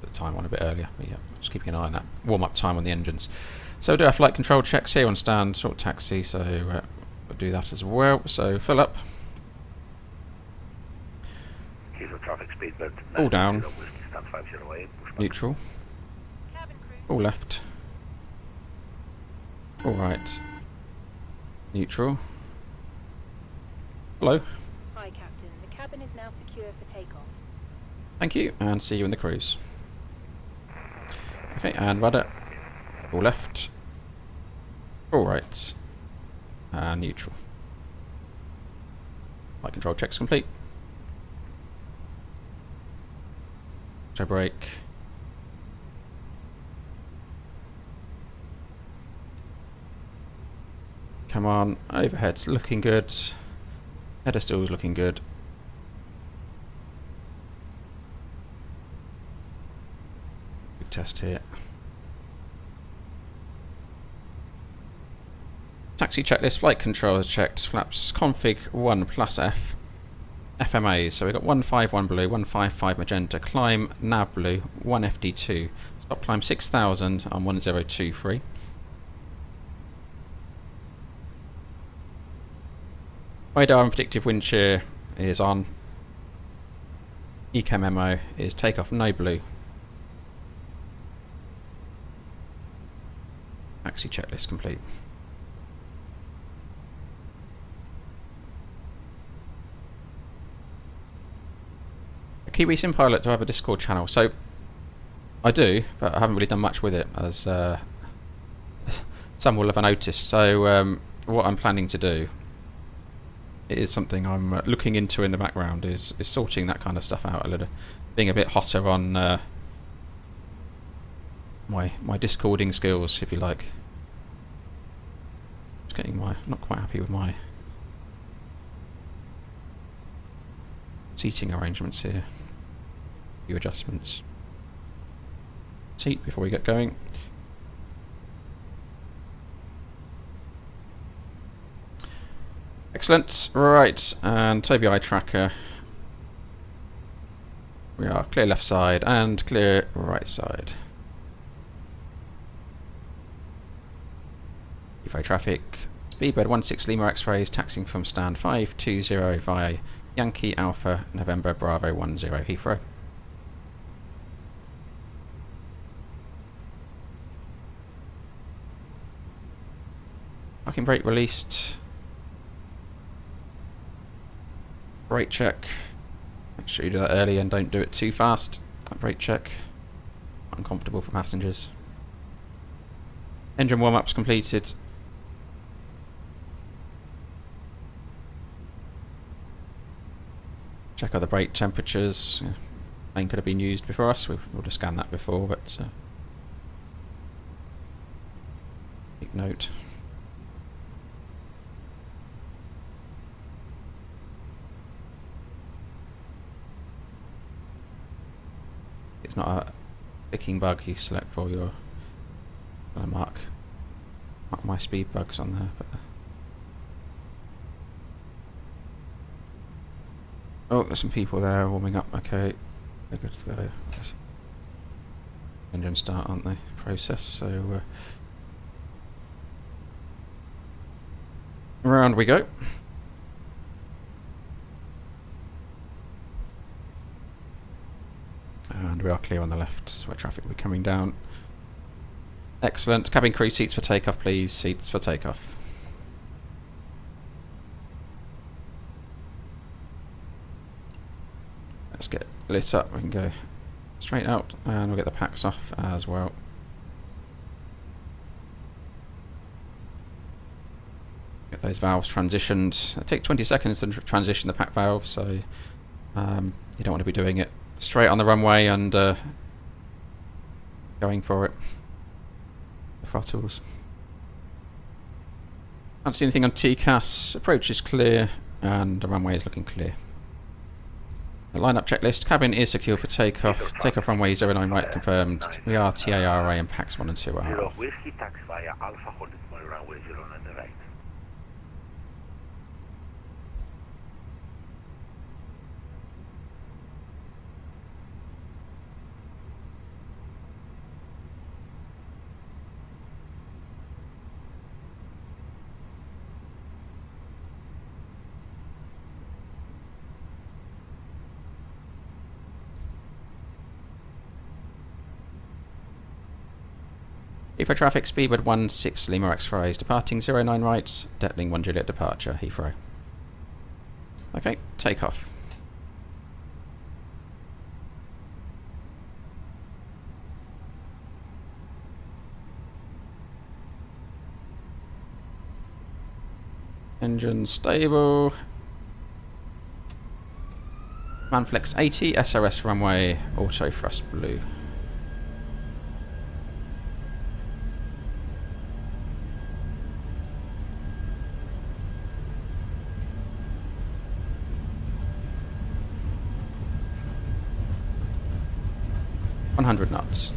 put the time on a bit earlier. But yeah, just keeping an eye on that warm up time on the engines. So we'll do our flight control checks here on stand short taxi. So we'll do that as well. So fill up. Heathrow traffic, speedbird All down. whiskey, stand 508. Neutral. Cabin crew. All left. All right. Neutral. Hello. Hi, Captain. The cabin is now secure for takeoff. Thank you, and see you in the cruise. Okay, and rudder. All left. All right. And neutral. Flight control checks complete. So brake. Come on, overhead's looking good. Pedestal's looking good. Big test here. Taxi checklist, flight controls checked, flaps config 1 plus F. FMAs, so we've got 151 blue, 155 magenta, climb nav blue, 1 FD2. Stop climb 6000 on 1023. Radar and predictive wind shear is on. ECAM memo is takeoff no blue. Taxi checklist complete. A Kiwi Sim pilot to have a Discord channel. So I do, but I haven't really done much with it, as some will have noticed. So what I'm planning to do, it is something I'm looking into in the background, is sorting that kind of stuff out a little, being a bit hotter on my Discording skills, if you like. Just getting not quite happy with my seating arrangements here. A few adjustments. Seat before we get going. Excellent. Right, and Toby eye tracker. We are clear left side and clear right side. Heathrow traffic. Speedbird 16 Lima X-rays taxiing from stand 520 via Yankee Alpha November Bravo 10 Heathrow. Parking brake released. Brake check. Make sure you do that early and don't do it too fast. That brake check. Uncomfortable for passengers. Engine warm-ups completed. Check other brake temperatures. Plane could have been used before us. We've already scanned that before, but take note. It's not a clicking bug you select for your mark my speed bugs on there. But oh, there's some people there warming up. Okay, they're good to go. Engine start, aren't they? Process. So around we go. And we are clear on the left, so where traffic will be coming down. Excellent. Cabin crew, seats for takeoff, please. Seats for takeoff. Let's get lit up. We can go straight out, and we'll get the packs off as well. Get those valves transitioned. It'll take 20 seconds to transition the pack valve, so you don't want to be doing it straight on the runway and going for it. The throttles. Can't see anything on TCAS. Approach is clear and the runway is looking clear. The lineup checklist. Cabin is secure for takeoff. Takeoff runway 09 right confirmed. We are TARA and packs 1 and 2 are Zero half. Whiskey taxi via Alpha Hold Small runway 09 on the right. Heathrow traffic, Speedbird 16 Lima X-rays, departing 09 right, Detling 1 Juliet departure, Heathrow. Okay, take off. Engine stable. Manflex 80, SRS runway, auto thrust blue. knots.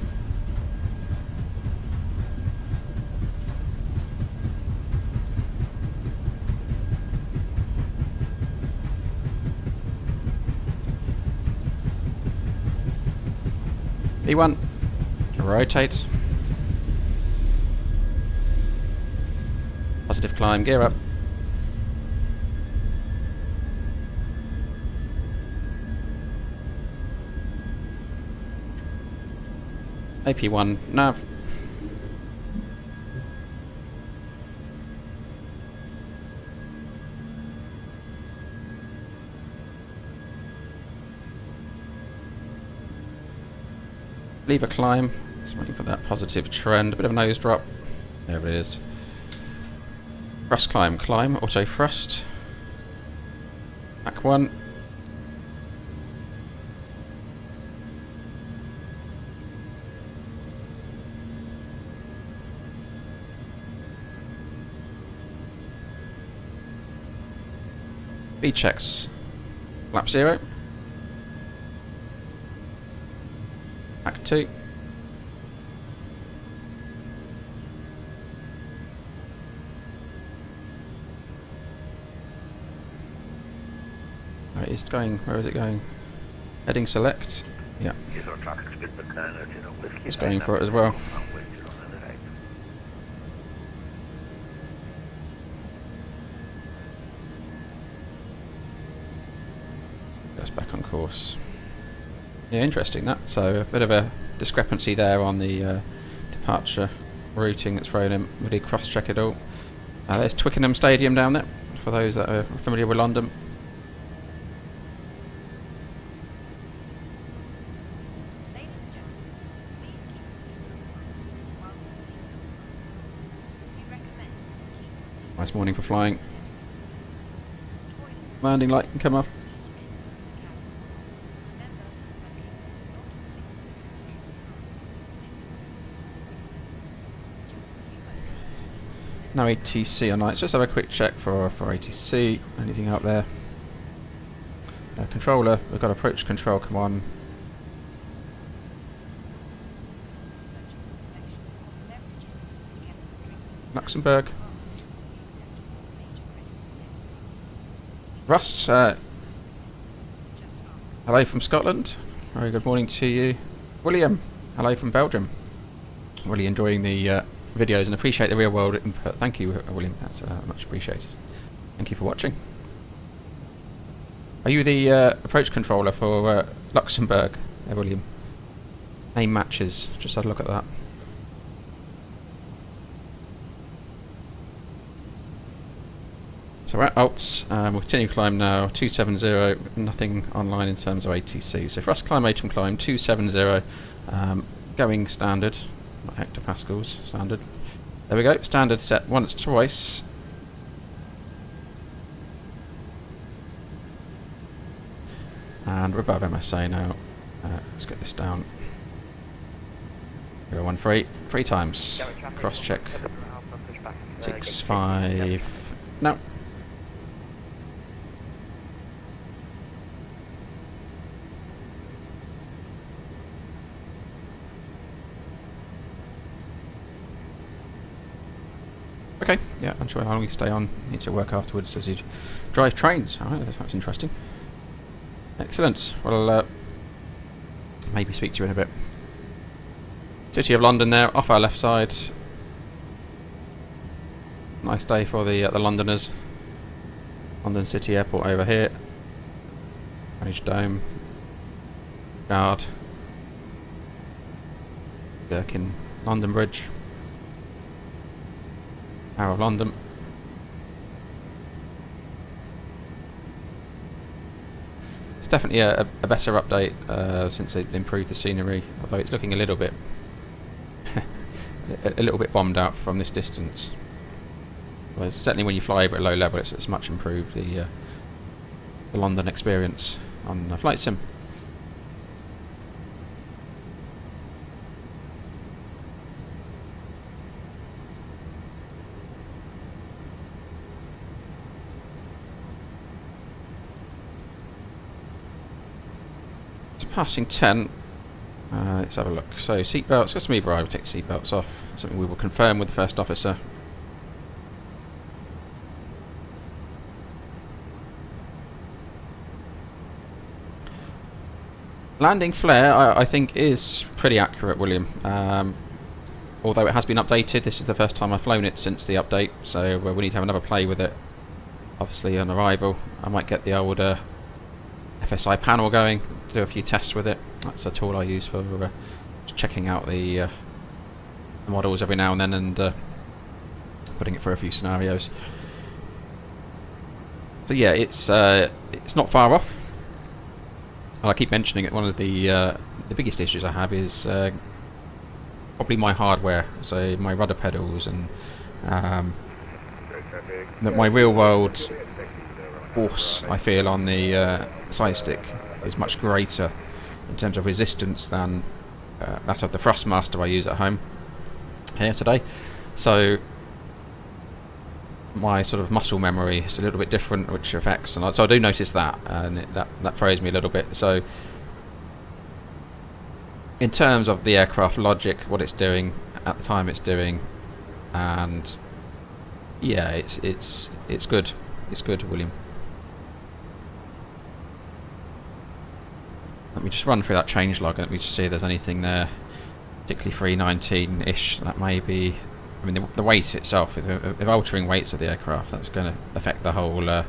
B1, rotate. Positive climb, gear up. AP1, nav. Lever climb. Just waiting for that positive trend. A bit of a nose drop. There it is. Thrust climb, climb, auto thrust. Back 1. B checks. Lap 0. Back 2. It is going, where is it going? Heading select. Yeah. Heathrow traffic speed but 9 whiskey. It's going for it as well. Goes back on course. Yeah, interesting that. So a bit of a discrepancy there on the departure routing that's thrown in. Really cross-check it all. There's Twickenham Stadium down there, for those that are familiar with London. Ladies and gentlemen, please keep your seatbelts on while we recommend keep your seatbelts Nice morning for flying. toilet Landing light can come off. No ATC on lights. Just have a quick check for ATC. Anything out there? Controller. We've got approach control. Come on. Luxembourg. Russ. Hello from Scotland. Very good morning to you. William. Hello from Belgium. Really enjoying the videos and appreciate the real world input. Thank you, William. That's much appreciated. Thank you for watching. Are you the approach controller for Luxembourg, William? Name matches. Just had a look at that. So we're at Alts. We'll continue to climb now. 270. Nothing online in terms of ATC. So for us, climb ATM climb 270. Going standard. Not hectopascals, standard. There we go, standard set once, twice. And we're above MSA now. Let's get this down. 013, 3 times. Cross check. 6, 5. No. Okay, yeah, I'm sure how long you stay on. Need to work afterwards as you drive trains. Alright, that's interesting. Excellent. Well, maybe speak to you in a bit. City of London there, off our left side. Nice day for the Londoners. London City Airport over here. Greenwich Dome. Guard. Gherkin London Bridge. Tower of London. It's definitely a better update since they've improved the scenery, although it's looking a little bit bombed out from this distance. Well, certainly when you fly over at low level, it's much improved the London experience on Flight Sim. Passing 10. Let's have a look. So seatbelts, just smooth ride, we'll take the seatbelts off. Something we will confirm with the first officer. Landing flare, I think, is pretty accurate, William. Although it has been updated, this is the first time I've flown it since the update, so we need to have another play with it. Obviously on arrival, I might get the old FSI panel going, do a few tests with it. That's a tool I use for checking out the models every now and then and putting it for a few scenarios. So yeah, it's not far off. And I keep mentioning it. One of the biggest issues I have is probably my hardware, so my rudder pedals and my real world force I feel on the side stick is much greater in terms of resistance than that of the Thrustmaster I use at home here today. So my sort of muscle memory is a little bit different, which affects, and so I do notice that, and that throws me a little bit. So in terms of the aircraft logic, what it's doing at the time it's doing, and yeah, it's good. It's good, William. Let me just run through that change log and let me just see if there's anything there, particularly 319-ish, that may be. I mean, the weight itself, if altering weights of the aircraft, that's going to affect the whole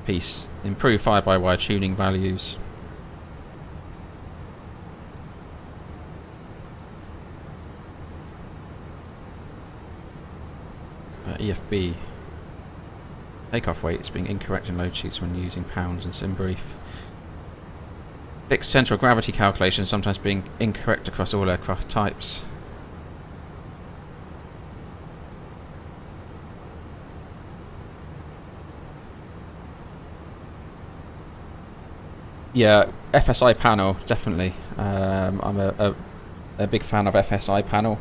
piece. Improve fly-by-wire tuning values. EFB. Takeoff weight is being incorrect in load sheets when using pounds and sim brief. Fixed central gravity calculations sometimes being incorrect across all aircraft types. Yeah, FSI panel, definitely. I'm a big fan of FSI panel.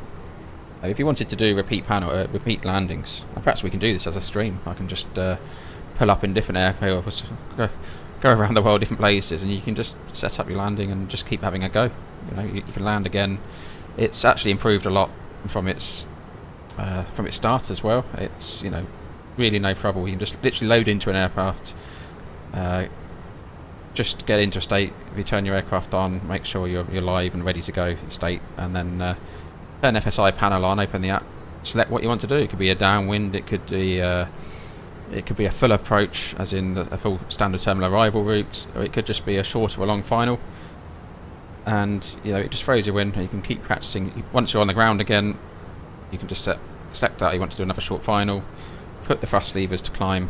If you wanted to do repeat repeat landings, perhaps we can do this as a stream. I can just pull up in different airports, go around the world, different places, and you can just set up your landing and just keep having a go. You know, you can land again. It's actually improved a lot from its start as well. It's, you know, really no trouble. You can just literally load into an aircraft. Just get into a state. If you turn your aircraft on, make sure you're live and ready to go state, and then turn FSI panel on, open the app, select what you want to do. It could be a downwind, it could be a full approach, as in a full standard terminal arrival route, or it could just be a shorter or long final. And you know, it just throws you in. You can keep practicing. Once you're on the ground again, you can just select that you want to do another short final, put the thrust levers to climb.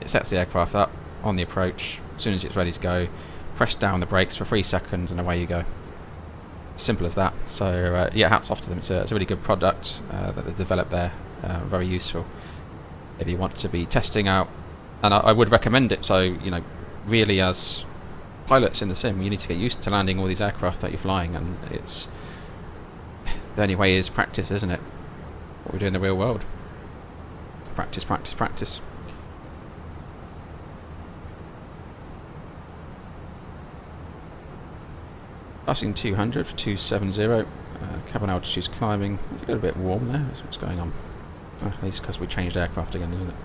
It sets the aircraft up on the approach. As soon as it's ready to go, press down the brakes for 3 seconds and away you go. Simple as that. So yeah, hats off to them. It's a really good product that they've developed there. Very useful if you want to be testing out, and I would recommend it. So, you know, really, as pilots in the sim, you need to get used to landing all these aircraft that you're flying, and it's the only way is practice, isn't it? What we do in the real world. Practice, practice, practice. Passing 200 for 270. Cabin altitude's climbing. It's a little bit warm there. That's what's going on. At least because we changed aircraft again, isn't it?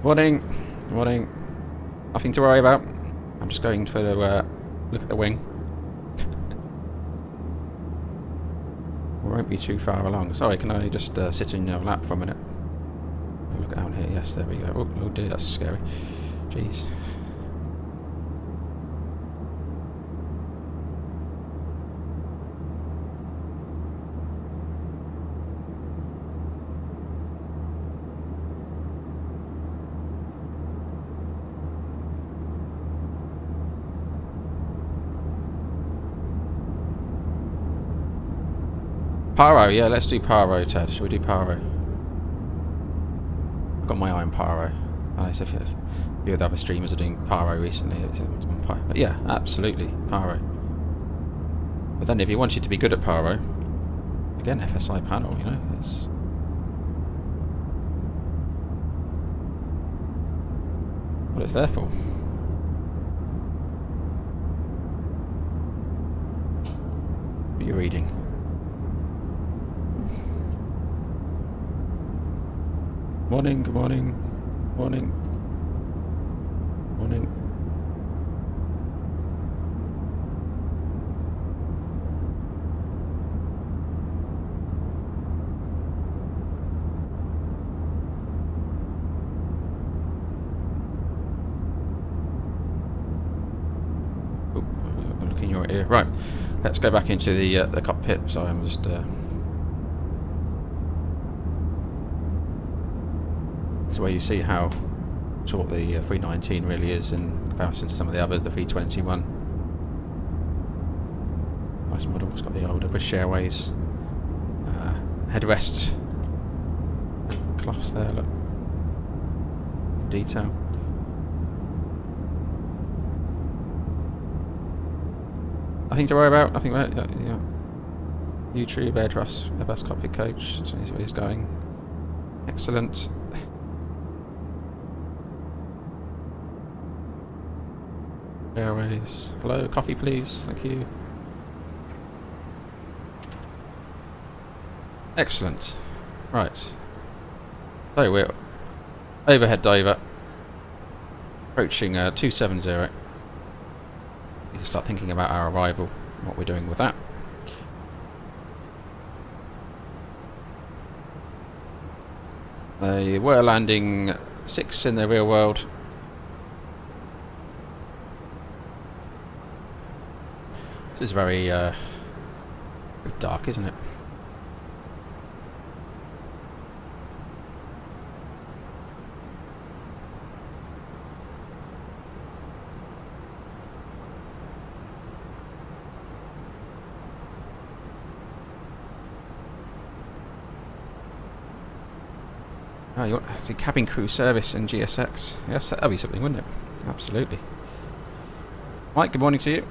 Morning, morning. Nothing to worry about. I'm just going to look at the wing. We won't be too far along. Sorry, can I just sit in your lap for a minute? Look down here. Yes, there we go. Oh dear, that's scary. Jeez. Pyro, yeah, let's do Pyro, Ted. Shall we do Pyro? I've got my eye on Pyro. I know a few of the other streamers are doing Pyro recently. But yeah, absolutely, Pyro. But then if you wanted to be good at Pyro, again, FSI panel, you know, it's... what it's there for. What are you reading? Morning, good morning, morning, morning. Oh, look in your ear. Right, let's go back into the cockpit. Sorry, I'm just... where you see how short the 319 really is in comparison to some of the others, the 321. Nice model, it's got the older British Airways headrests, cloths there, look, detail. Nothing to worry about. Nothing about YouTube, Airbus Cockpit coach. So he's where he's going. Excellent. Airways. Hello, coffee please. Thank you. Excellent. Right. So we're overhead diver. Approaching 270. Need to start thinking about our arrival and what we're doing with that. They were landing 6 in the real world. This is very dark, isn't it? Oh, you want the cabin crew service in GSX? Yes, that'd be something, wouldn't it? Absolutely. Mike, good morning to you.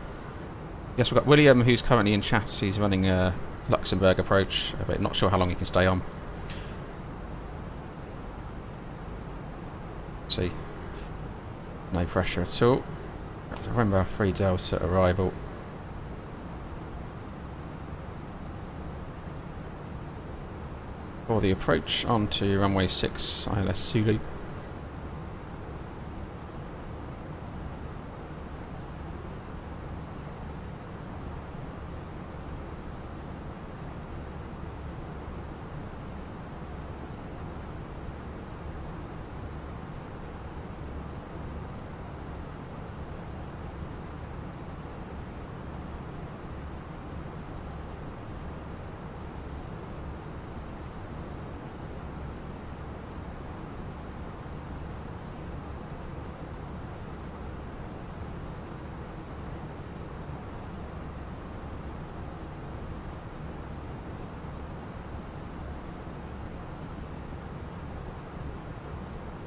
Yes, we've got William, who's currently in chat. He's running a Luxembourg approach, but not sure how long he can stay on. See, no pressure at all. Remember, 3 Delta arrival. For the approach onto runway 6 ILS Zulu.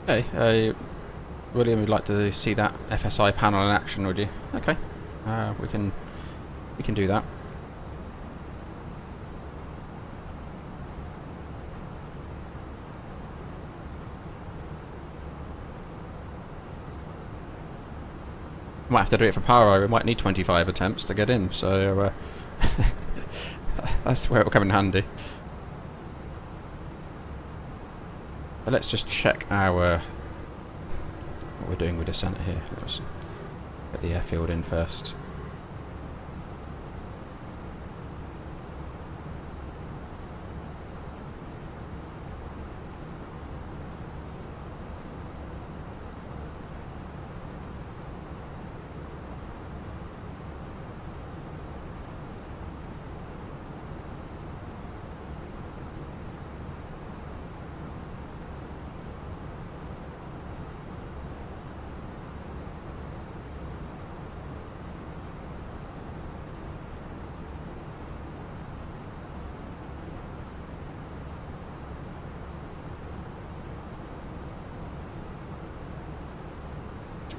Okay, William would like to see that FSI panel in action, would you? Okay, we can do that. Might have to do it for Paro. We might need 25 attempts to get in, so that's where it will come in handy. But let's just check our what we're doing with descent here. Let's get the airfield in first.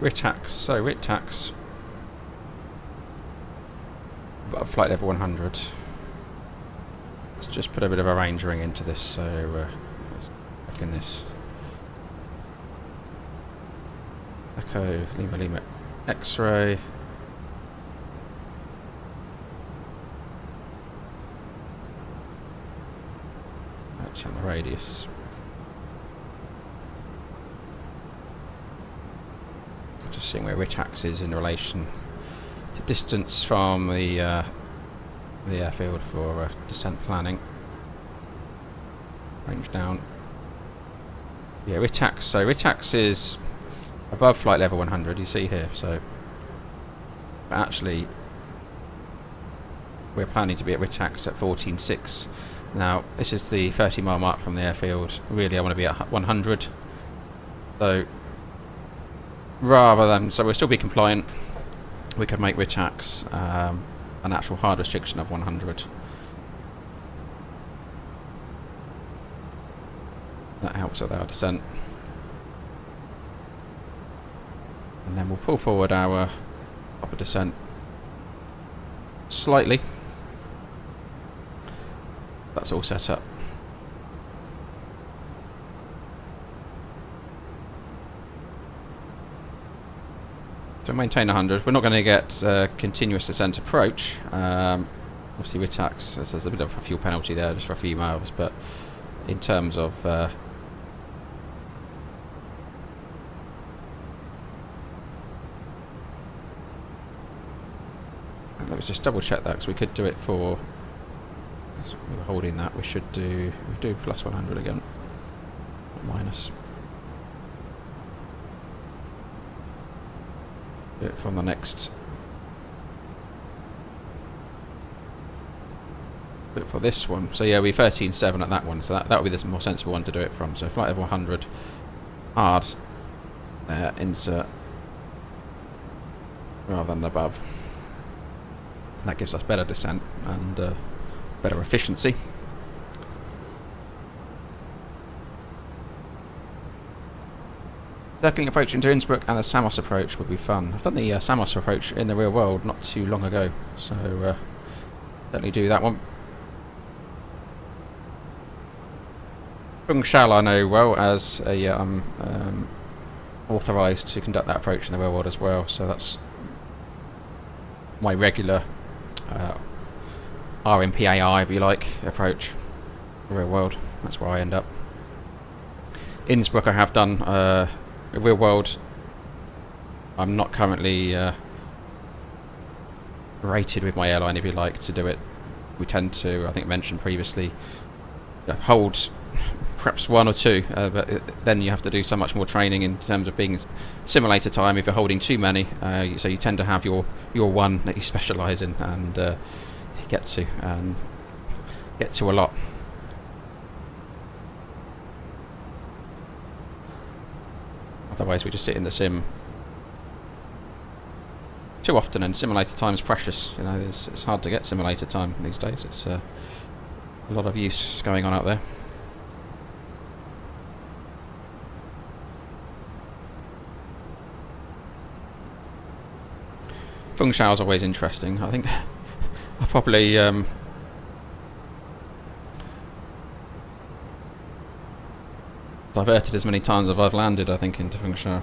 RITAX, so RITAX above flight level 100. Let's just put a bit of a range ring into this, so let's back in this. Echo, Lima, X-ray. Match on the radius. Just seeing where RITAX is in relation to distance from the airfield for descent planning. Range down. Yeah, RITAX. So RITAX is above flight level 100. You see here. So but actually, we're planning to be at RITAX at 14.6. Now this is the 30-mile mark from the airfield. Really, I want to be at 100. So rather than, so we'll still be compliant, we could make RITAX an actual hard restriction of 100. That helps with our descent. And then we'll pull forward our upper descent slightly. That's all set up. So maintain 100. We're not going to get continuous descent approach. Obviously with tax, there's a bit of a fuel penalty there just for a few miles, but in terms of let's just double check that, because we could do it for, we were holding that, we should do, we do plus 100 again, not minus. Do it from the next, do it for this one. So yeah, we're 13.7 at that one, so that would be the more sensible one to do it from. So flight level 100, hard, insert, rather than above. That gives us better descent and better efficiency. Circling approach into Innsbruck and the Samos approach would be fun. I've done the Samos approach in the real world not too long ago, so certainly do that one. Funchal I know well, as I'm authorised to conduct that approach in the real world as well, so that's my regular RMPAI, if you like, approach the real world. That's where I end up. Innsbruck I have done real world. I'm not currently rated with my airline, if you like, to do it. We tend to, I think mentioned previously, hold perhaps one or two, but then you have to do so much more training in terms of being simulator time if you're holding too many, so you tend to have your one that you specialise in and get to a lot. Otherwise we just sit in the sim too often, and simulator time is precious. You know, it's hard to get simulator time these days. It's a lot of use going on out there. Funchal is always interesting. I think I'll probably diverted as many times as I've landed, I think, into Funchal.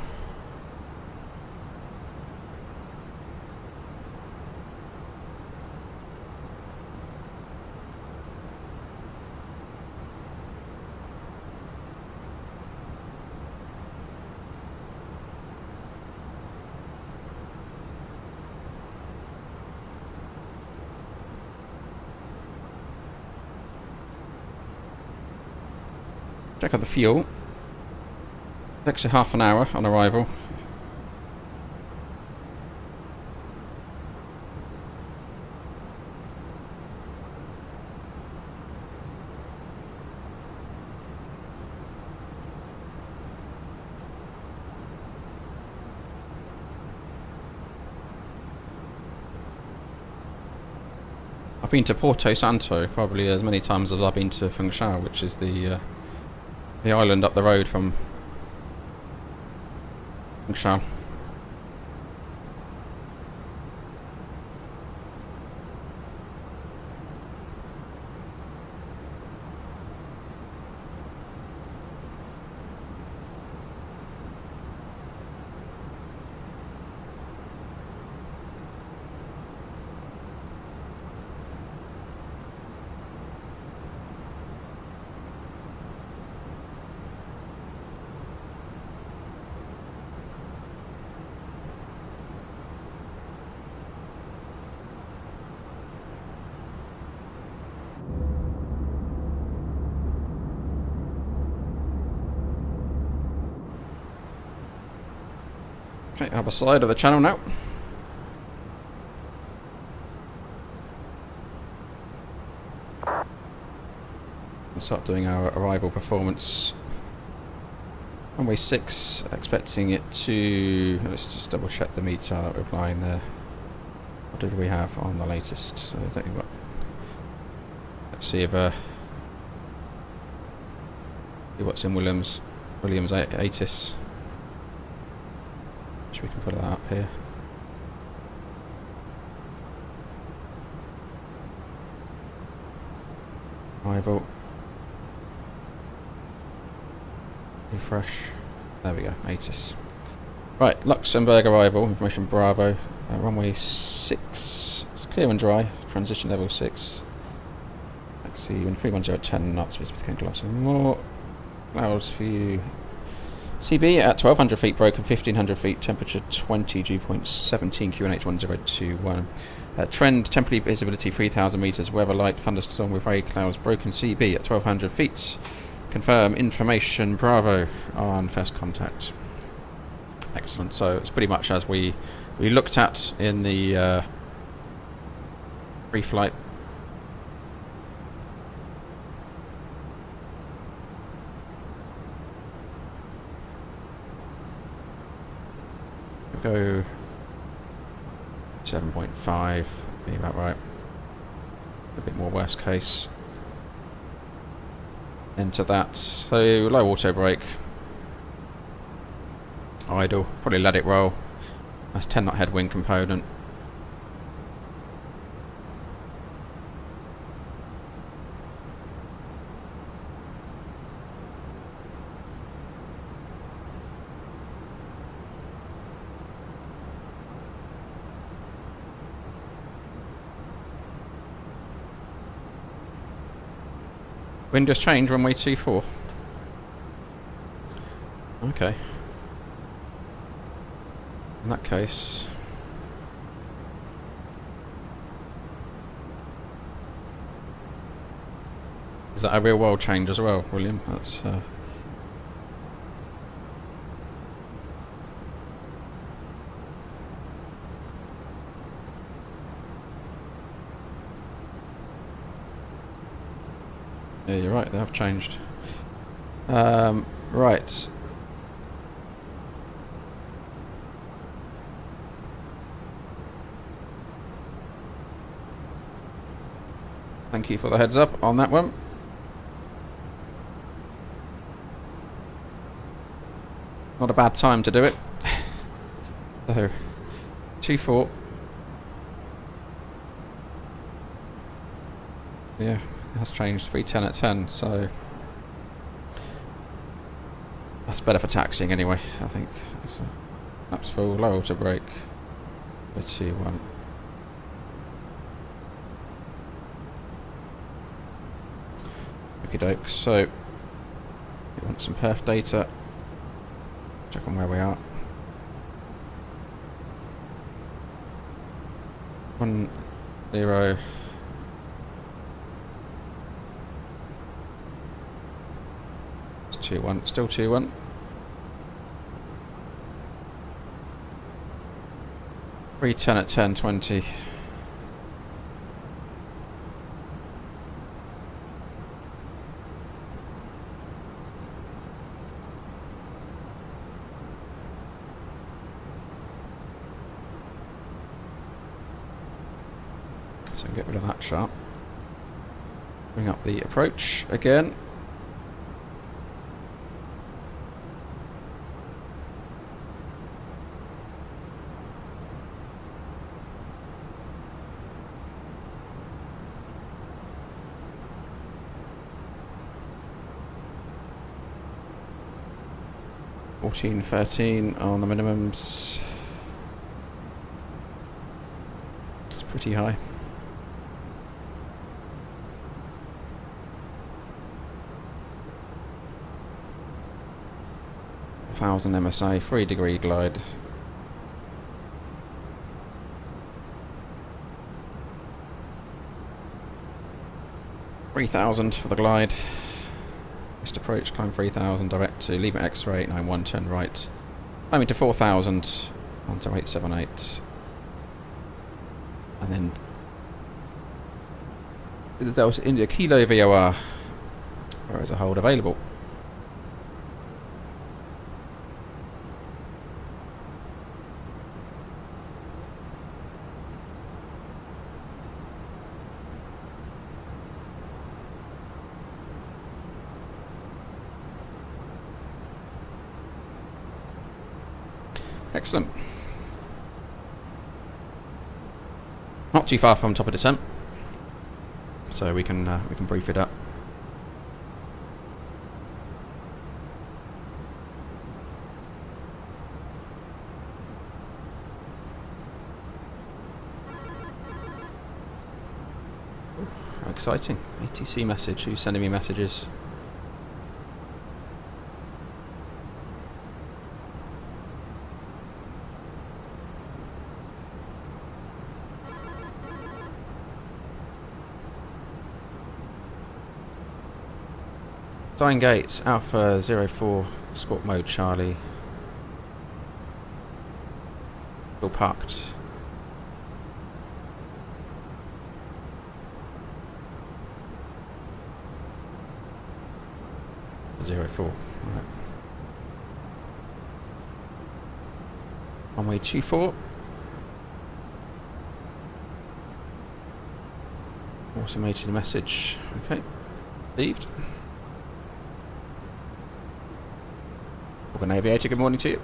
Check out the fuel. Takes you half an hour on arrival. I've been to Porto Santo probably as many times as I've been to Funchal, which is the island up the road from Funchal. Okay, other side of the channel now. We'll start doing our arrival performance. Runway 6, expecting it to, let's just double check the meter that we're flying there. What did we have on the latest? So I don't think what, let's see if see what's in Williams ATIS. We can put that up here. arrival. Refresh. There we go, ATIS. Right, Luxembourg arrival, information Bravo. Runway 6. It's clear and dry. Transition level 6. Taxi when 310 at 10 knots. Visitor close and more. Clouds for you. CB at 1200 feet broken, 1500 feet, temperature 20, dew point 17, QNH 1021. Trend, temporary visibility 3000 metres, weather light, thunderstorm with grey clouds, broken CB at 1200 feet. Confirm information Bravo on first contact. Excellent, so it's pretty much as we looked at in the pre-flight. Go 7.5, be about right. A bit more worst case. Into that. So low auto brake. Idle. Probably let it roll. That's 10 knot headwind component. Wind just changed, runway 24. Okay. In that case... Is that a real world change as well, William? That's... Yeah, you're right, they have changed. Right. Thank you for the heads up on that one. Not a bad time to do it. So, 2-4. Yeah. It has changed, 310 at 10, so that's better for taxiing anyway, I think. So, laps full, low auto brake, 2, 1. Okie doke, so we want some perf data, check on where we are. 1, 0. It's 2-1, still 2-1. $310 at 10.20. So get rid of that chart. Bring up the approach again. $14.13 on the minimums. It's pretty high. $1,000 MSA, 3-degree glide. $3,000 for the glide. First approach, climb 3,000, direct to Lima X-ray 891, turn right. Climbing to 4,000, onto 878. And then the Delta India Kilo VOR. Where is a hold available? Excellent. Not too far from top of descent, so we can brief it up. Exciting. ATC message. Who's sending me messages? Sign gate, Alpha 04, Sport mode Charlie. Still parked. Zero 04. Right. Runway 24. Automated message. Okay. Received. An Aviator, good morning to you.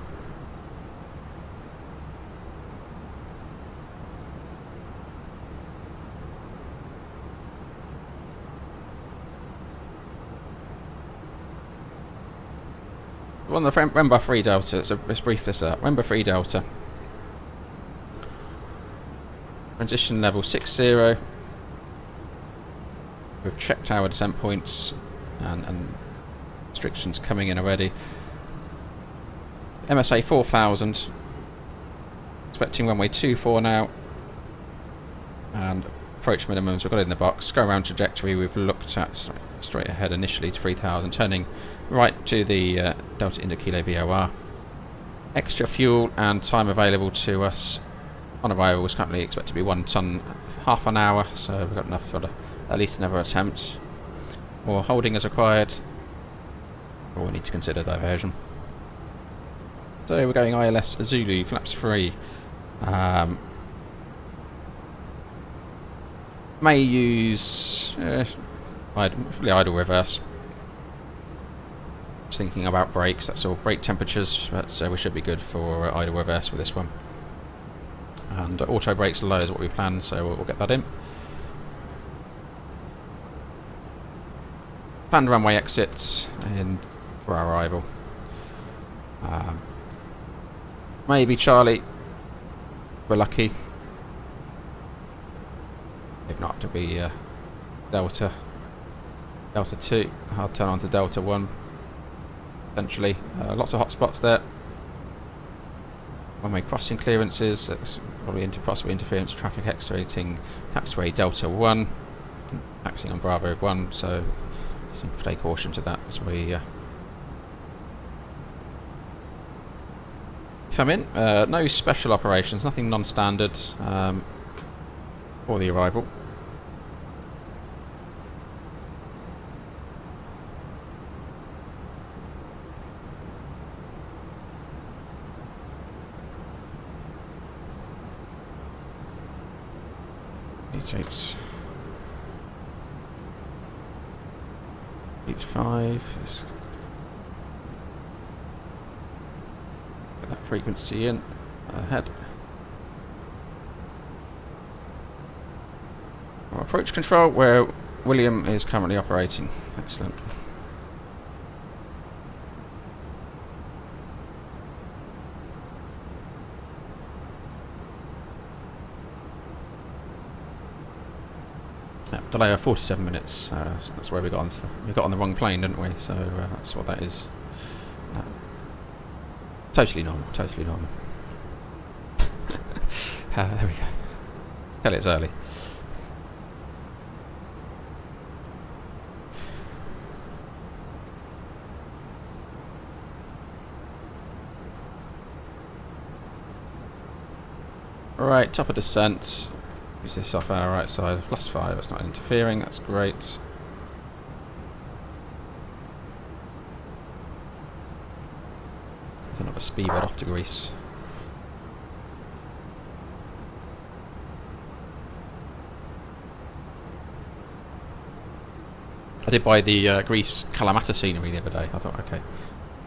On the Remember 3 Delta, so let's brief this up. Remember 3 Delta. Transition level 60. We've checked our descent points and restrictions coming in already. MSA 4000, expecting runway 24 now, and approach minimums we've got in the box. Go around trajectory we've looked at straight ahead initially to 3000, turning right to the Delta India Kilo VOR. Extra fuel and time available to us on arrival was currently expected to be 1 tonne, half an hour, so we've got enough for at least another attempt. More holding is required, or we need to consider diversion. So we're going ILS Zulu, flaps 3. May use idle reverse. Just thinking about brakes, that's all. Brake temperatures, but we should be good for idle reverse with this one. And auto brakes low is what we planned, so we'll get that in. Planned runway exits in for our arrival. Maybe Charlie. We're lucky. If not, to be Delta 2. I'll turn on to Delta 1. Potentially. Lots of hot spots there. One-way crossing clearances. That's probably possibly interference traffic exiting taxiway Delta 1. Taxiing on Bravo 1, so take caution to that as we come in. No special operations, nothing non-standard for the arrival. Eight 5. Get that frequency in ahead. Our approach control, where William is currently operating. Excellent. Delay of 47 minutes. That's where we got on the wrong plane, didn't we? So that's what that is. Totally normal. Totally normal. There we go. Tell it's early. Right, top of descent. Use this off our right side, +5, that's not interfering, that's great. Another speedbird off to Greece. I did buy the Greece Kalamata scenery the other day. I thought, okay,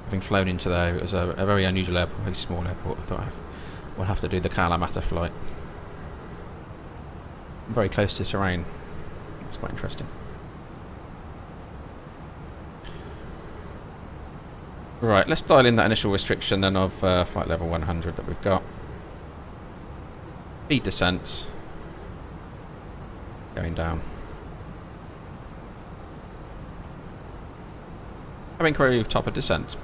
having flown into there, it was a very unusual airport, very small airport. I thought we'll have to do the Kalamata flight. Very close to terrain. It's quite interesting. Right, let's dial in that initial restriction then of flight level 100 that we've got. Speed descent. Going down. Cabin crew, top of descent.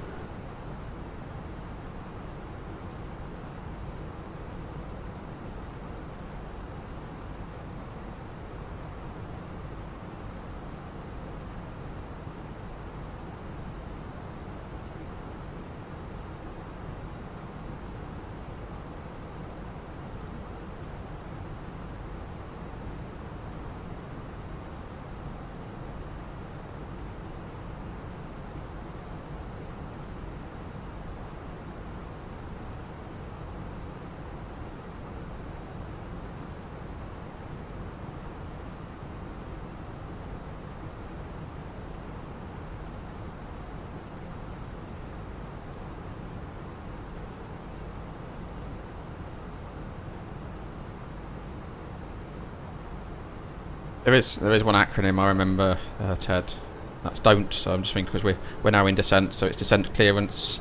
There is one acronym I remember, Ted. That's DON'T. So I'm just thinking because we're now in descent, so it's descent clearance,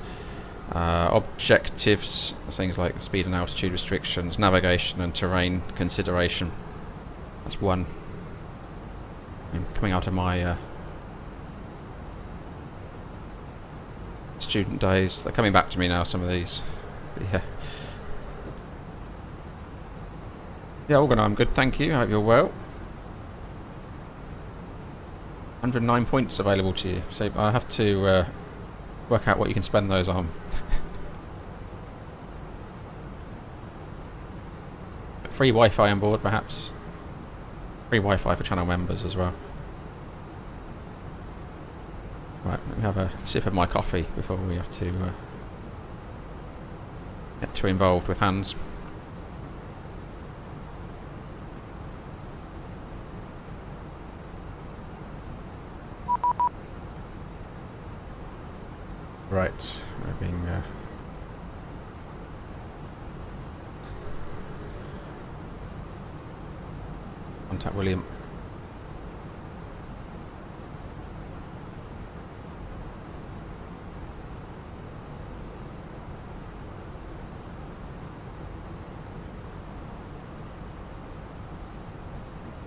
objectives, things like speed and altitude restrictions, navigation and terrain consideration. That's one. Coming out of my student days, they're coming back to me now. Some of these, but yeah. Yeah, Organ, I'm good, thank you. I hope you're well. 109 points available to you, so I have to work out what you can spend those on. Free Wi-Fi on board, perhaps. Free Wi-Fi for channel members as well. Right, let me have a sip of my coffee before we have to get too involved with hands. Right, we're being contact William.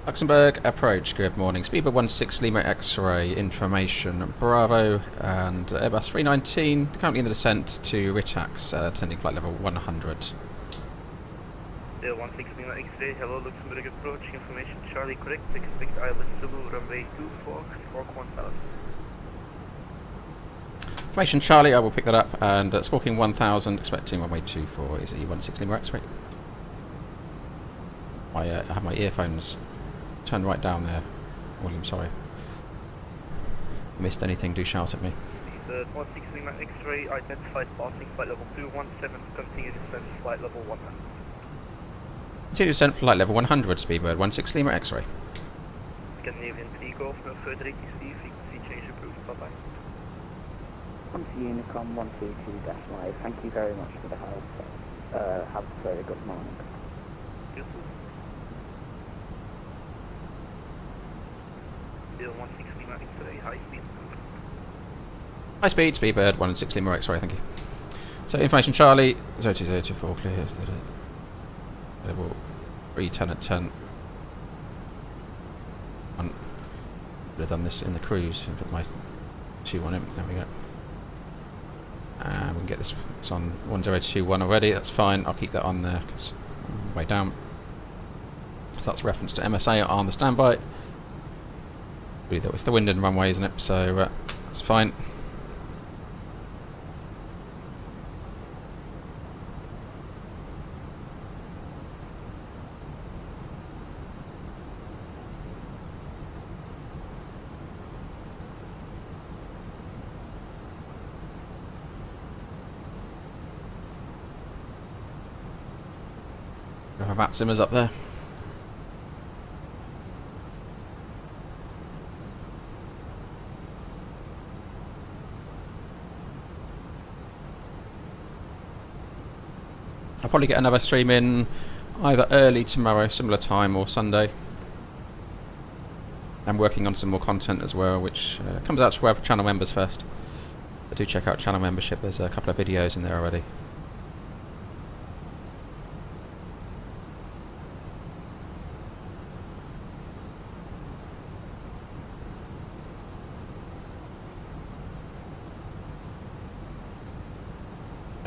Luxembourg approach, good morning. Speedbird 16 Lima X-ray, information Bravo and Airbus 319, currently in the descent to Ritax, descending flight level 100. 16 Lima X-ray, hello Luxembourg approach, information Charlie correct, expect ILS Zulu, runway 24, squawk 1000. Information Charlie, I will pick that up, and squawking 1000, expecting runway 24, is E16 Lima X-ray. I have my earphones turned right down there. William, sorry. Missed anything, do shout at me. 16 Lima X-ray, identified passing flight level 217, continue descent flight level 100. Continue descent flight level 100, Speedbird 16 Lima X-ray. Scandinavian 3 Golf, no further ATC, frequency change approved, bye bye. Unicom 122-5, thank you very much for the help. Have a very good morning. You too. 16 Lima X-ray, high speed. High speed, Speedbird 16 Lima X-ray, thank you. So information Charlie, 02024 clear. Level 310 at 10. Would have done this in the cruise and put my 2 on it. There we go. And we can get this. It's on 1021 already. That's fine. I'll keep that on there because I'm way down. So that's reference to MSA on the standby. It's the wind and runway, isn't it? So that's fine. Our VATSIMers up there. I'll probably get another stream in either early tomorrow, similar time, or Sunday. I'm working on some more content as well, which comes out to web channel members first. But do check out channel membership, there's a couple of videos in there already.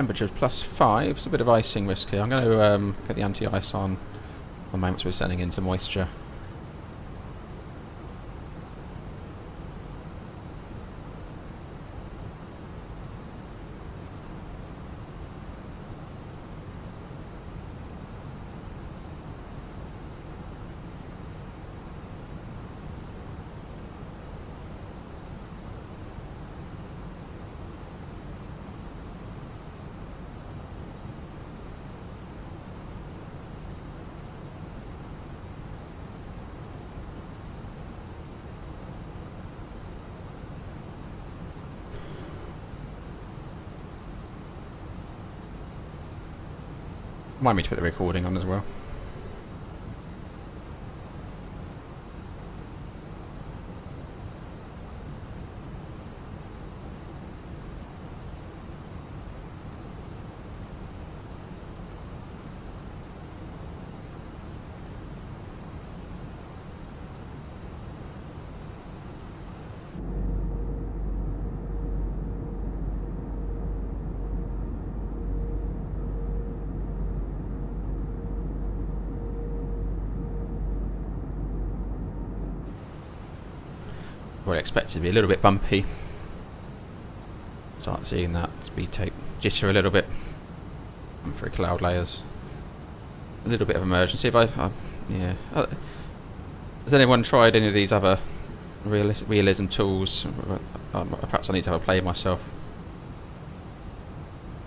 Temperature's +5. It's a bit of icing risk here. I'm going to get the anti-ice on the moment we're sending into moisture. Remind me to put the recording on as well. Well, expected to be a little bit bumpy. Start seeing that speed tape jitter a little bit through cloud layers. A little bit of emergency. If yeah. Has anyone tried any of these other realism tools? Perhaps I need to have a play myself.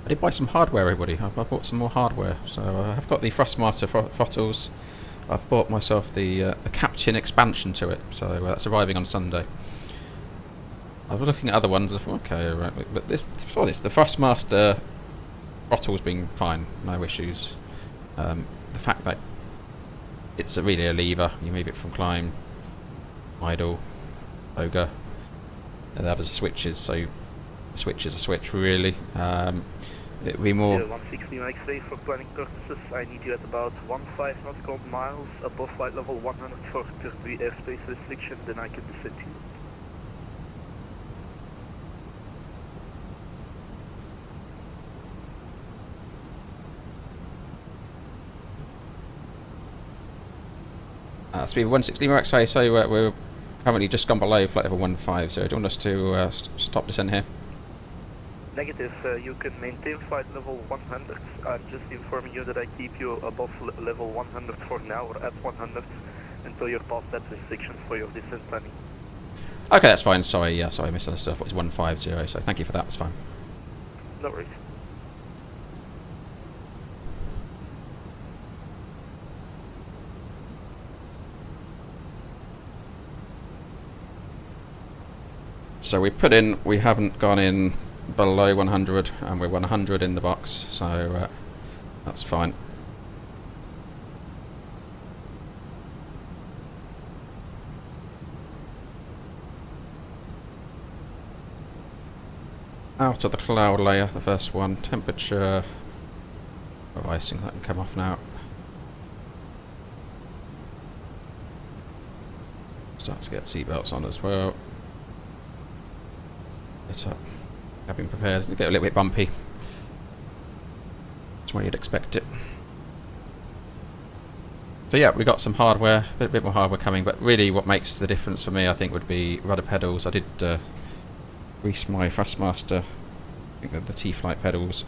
I did buy some hardware, everybody. I bought some more hardware. So I've got the Thrustmaster throttles. I've bought myself the Captain expansion to it. So that's arriving on Sunday. I was looking at other ones. I thought, okay, right, but this, to be honest, the Thrustmaster throttle's been fine, no issues. The fact that it's really a lever, you move it from climb, idle, ogre, and the others are switches. So a switch is a switch, really. It would be more. 160 X-ray for planning purposes. I need you at about 15 nautical miles above flight level 100 for 30 airspace restriction. Then I can descend you. Speed 160 X-ray. So we're currently just gone below flight level 15. So do you want us to stop descent here? Negative, you can maintain flight level 100. I'm just informing you that I keep you above level 100 for now, or at 100, until you're past that restriction for your descent planning. Okay, that's fine. Sorry, yeah, sorry, I misunderstood. I thought it was 150, so thank you for that, that's fine. No worries. So we haven't gone in below 100, and we're 100 in the box, so that's fine. Out of the cloud layer, the first one. Temperature, oh, icing, that can come off now. Start to get seatbelts on as well. It's up. Cabin prepared. It'll get a little bit bumpy. That's where you'd expect it. So yeah, we got some hardware, a bit more hardware coming, but really what makes the difference for me, I think, would be rudder pedals. I did grease my Thrustmaster, I think they're the T-Flight pedals.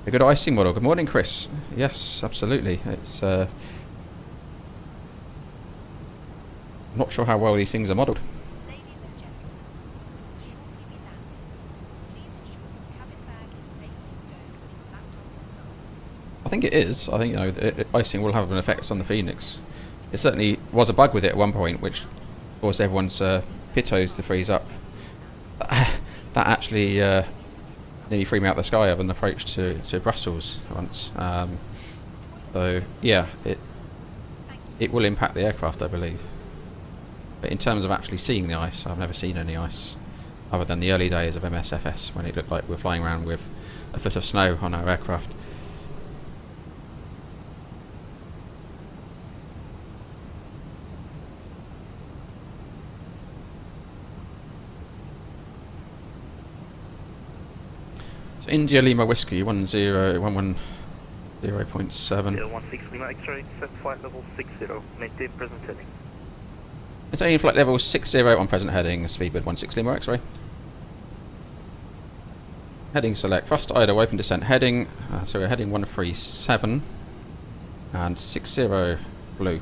A good icing model. Good morning, Chris. Yes, absolutely. It's I'm not sure how well these things are modelled. Ladies and gentlemen, shortly be landing. Please ensure your cabin bag is safely stowed with your laptop. I think it is. I think, you know, icing will have an effect on the Phoenix. It certainly was a bug with it at one point, which caused everyone's pitos to freeze up. That actually nearly threw me out the sky of an approach to Brussels once. So yeah, it will impact the aircraft, I believe. But in terms of actually seeing the ice, I've never seen any ice, other than the early days of MSFS, when it looked like we're flying around with a foot of snow on our aircraft. So India Lima Whiskey 10110.7. 016 Lima X-ray, set flight level 60, maintain present heading. Maintaining flight level 60 on present heading, speedbird 16 Lima X-ray. Heading select, thrust idle, open descent heading, so we're heading 137 and 60 blue.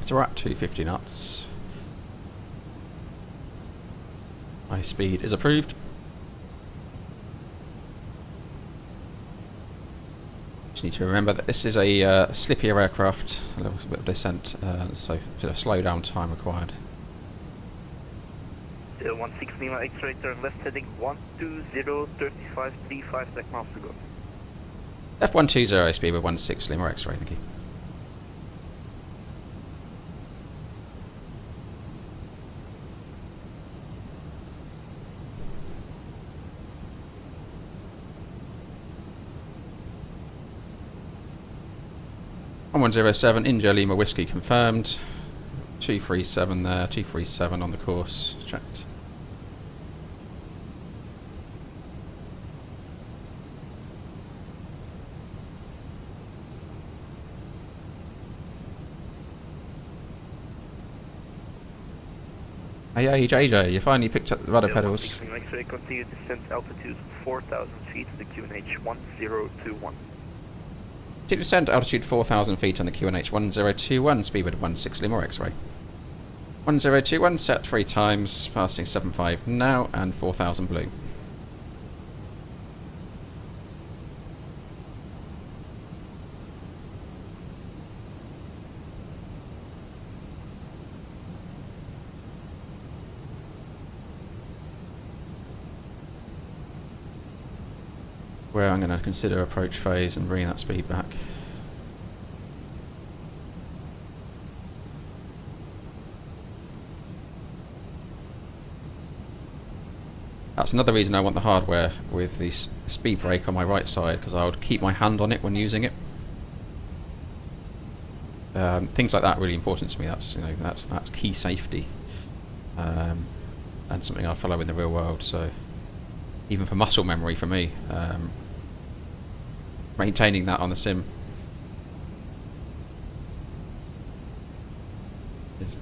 So we're at 250 knots. High speed is approved. Just need to remember that this is a slippier aircraft, a little bit of descent, so a slow down time required. 016 Lima X-ray, turn left heading 120.3535 deck miles to go. F120 speed with 16 Lima X-ray, thank you. On 107, India Lima Whiskey confirmed. 237 there, 237 on the course, checked. Hey JJ, you finally picked up the rudder pedals. 16 X-ray, continue descent altitude 4,000 feet to the QNH 1021. Continue descent altitude 4,000 feet on the QNH 1021, speedbird 16 Lima X-ray. 1021 set 3 times, passing 75 now and 4,000 blue. Where I'm going to consider approach phase and bring that speed back. That's another reason I want the hardware with the speed brake on my right side, because I would keep my hand on it when using it. Things like that are really important to me. That's that's key safety, and something I follow in the real world. So even for muscle memory for me, maintaining that on the sim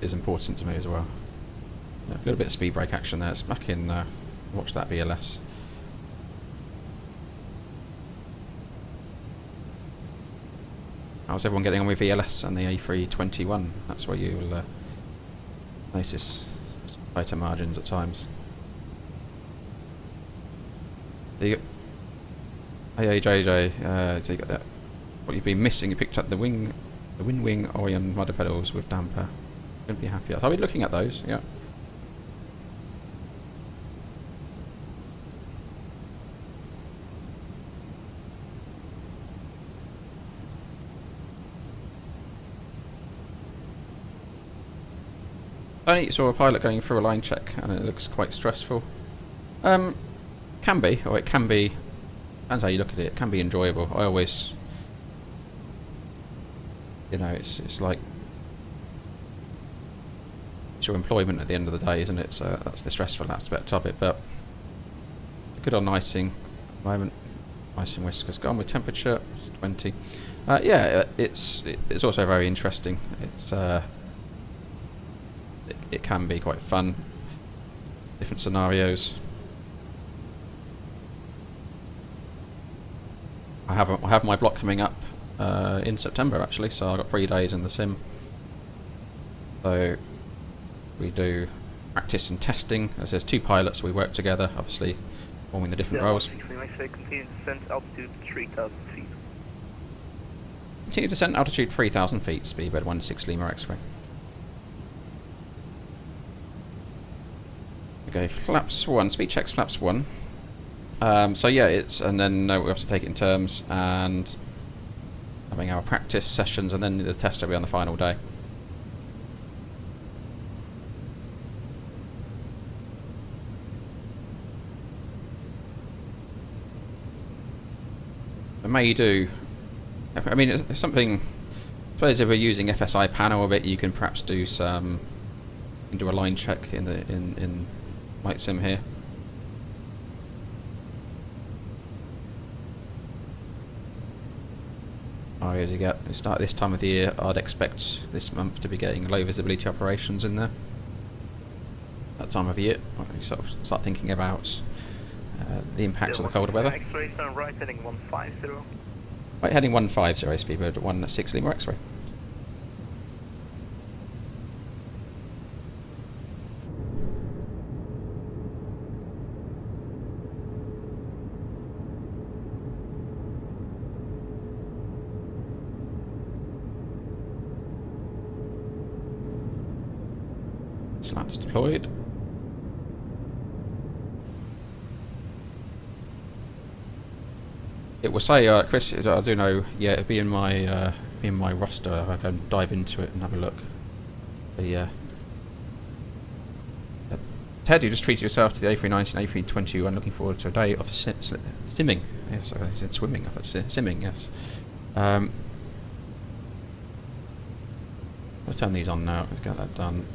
is important to me as well. A little bit of speed brake action there. It's back in. Watch that VLS. How's everyone getting on with VLS and the A321? That's where you will notice some tighter margins at times. Hey JJ, so you got that. What you've been missing? You picked up the wing Orion rudder pedals with damper. Couldn't be happier. I'll be looking at those. Yeah. I only saw a pilot going through a line check and it looks quite stressful. Can be, or it can be, depends how you look at it, it can be enjoyable. I always, you know, it's like, it's your employment at the end of the day, isn't it? So that's the stressful aspect of it, but good on icing at the moment. Icing whiskers gone with temperature, it's 20. Yeah, it's also very interesting. It's it can be quite fun. Different scenarios. I have my block coming up in September actually, so I've got 3 days in the sim. So we do practice and testing. As there's 2 pilots, we work together, obviously forming the different roles. Continue descent altitude 3,000 feet. Continue descent altitude 3,000 feet, speedbird 16 Lima X-ray. Okay, flaps 1, speed checks flaps 1. So yeah, it's, and then we have to take it in terms, and having our practice sessions, and then the test will be on the final day. I may do, I mean, it's something, I suppose if we're using FSI panel a bit, you can perhaps do some, you can do a line check in the in VATSIM here. Oh, as you start this time of the year, I'd expect this month to be getting low visibility operations in there. That time of year, you sort of start thinking about the impacts of the colder weather. X-ray, turn right heading 150. Right heading 150, speedbird 16 Lima X-ray. Slats deployed. It will say, Chris, I do know, yeah, it'll be in my roster. I can dive into it and have a look. The Ted, you just treated yourself to the A319 A320. I'm looking forward to a day of simming. Yes, I said swimming. I thought simming. Yes. I'll turn these on now. Let's get that done.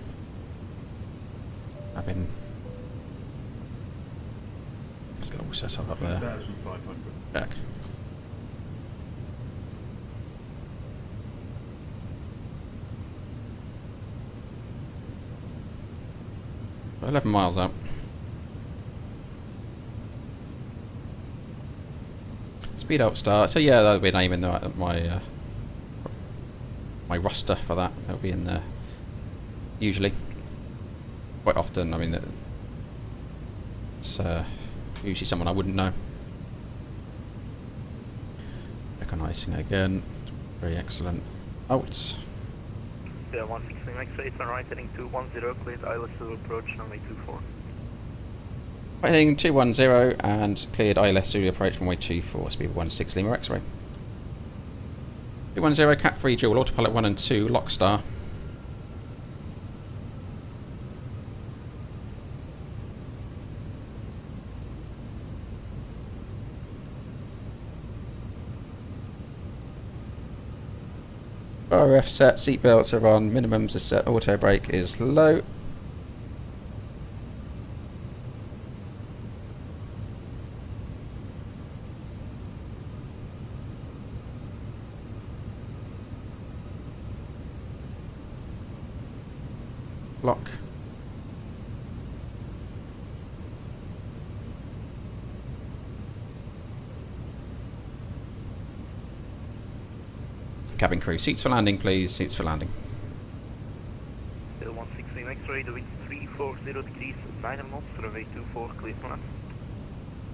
Let's get it all set up there. Check. 11 miles out. Speed out start. So yeah, that'll be an aim in my roster for that. That'll be in there usually. Quite often. I mean, it's usually someone I wouldn't know. Recognising again. Very excellent. Out. Yeah, 116 X-ray, turn right heading 210, cleared ILS to approach runway 24. Right heading 210 and cleared ILS to approach runway 24, speed 16 Lima X-ray. 210, Cat 3 dual, autopilot 1 and 2, lock star. RF set, seatbelts are on, minimums are set, auto brake is low. Lock. Cabin crew, seats for landing please, seats for landing. 116 X-ray, the wind 340 degrees, 9 knots, runway 24, clear to land.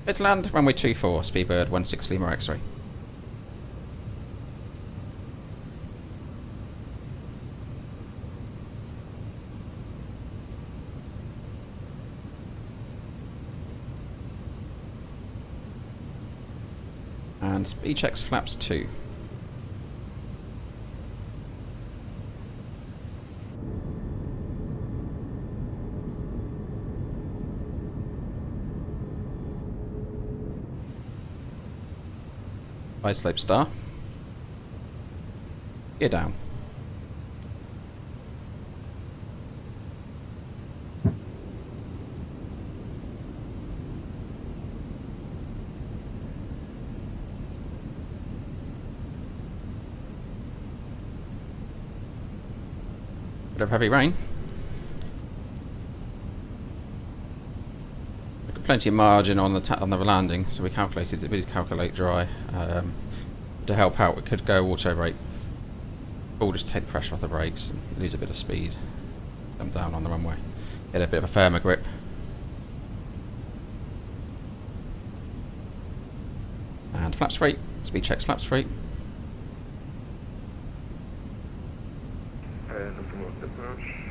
Let's land, runway 24, speedbird 16 Lima X-ray. And speed checks flaps 2. Slope star. Gear down. Bit of heavy rain. Plenty of margin on the landing, so we calculated it. We did calculate dry to help out. We could go auto brake, or just take the pressure off the brakes and lose a bit of speed. Come down on the runway, get a bit of a firmer grip. And flaps free. Speed checks flaps free.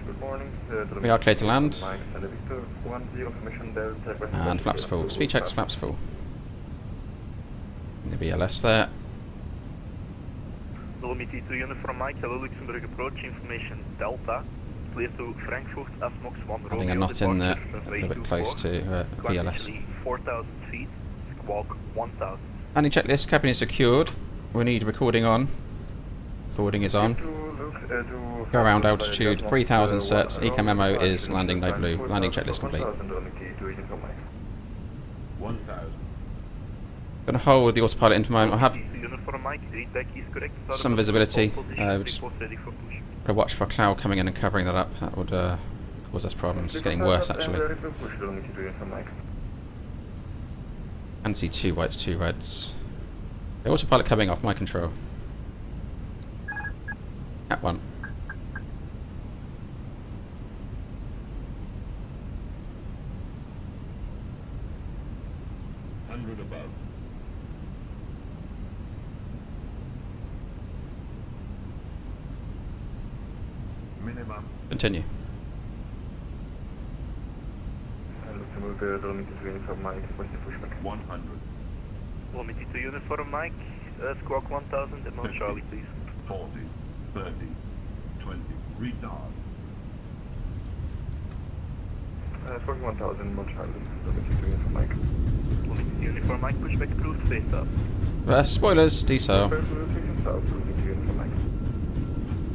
Good morning. We are clear to land. Mike, Victor, 10 permission Delta. And flaps full. Speed checks, flaps full. The BLS there. Dolomiti to Uniform Mike, hello Luxembourg approach, information Delta. Clear to Frankfurt, SMOX 1 Romeo. Having a knot in there, a departure, little bit close to BLS. 4,000 feet, squawk 1,000. Landing checklist, cabin is secured. We need recording on. Recording is on. Go around altitude, 3000 set. Eco memo is landing no blue. Landing checklist complete. 1,000. Gonna hold the autopilot into moment. I have Uniform Mike, read back is correct. some visibility. Just Gotta watch for a cloud coming in and covering that up. That would cause us problems. It's getting worse actually. And see 2 whites, 2 reds. The autopilot coming off my control. At 1. Above. Minimum. Continue. Luxembourg Dolomiti to Uniform Mike, what's the pushback? 100. Dolomiti to Uniform Mike, squawk 1,000 and on Charlie please. 40, 30, 20, retard. 41,000, Mont Charlie, Dolomiti to Uniform Mike. Dolomiti to Uniform Mike, pushback cruise face up. Spoilers, decel. Dolomiti to Uniform Mike.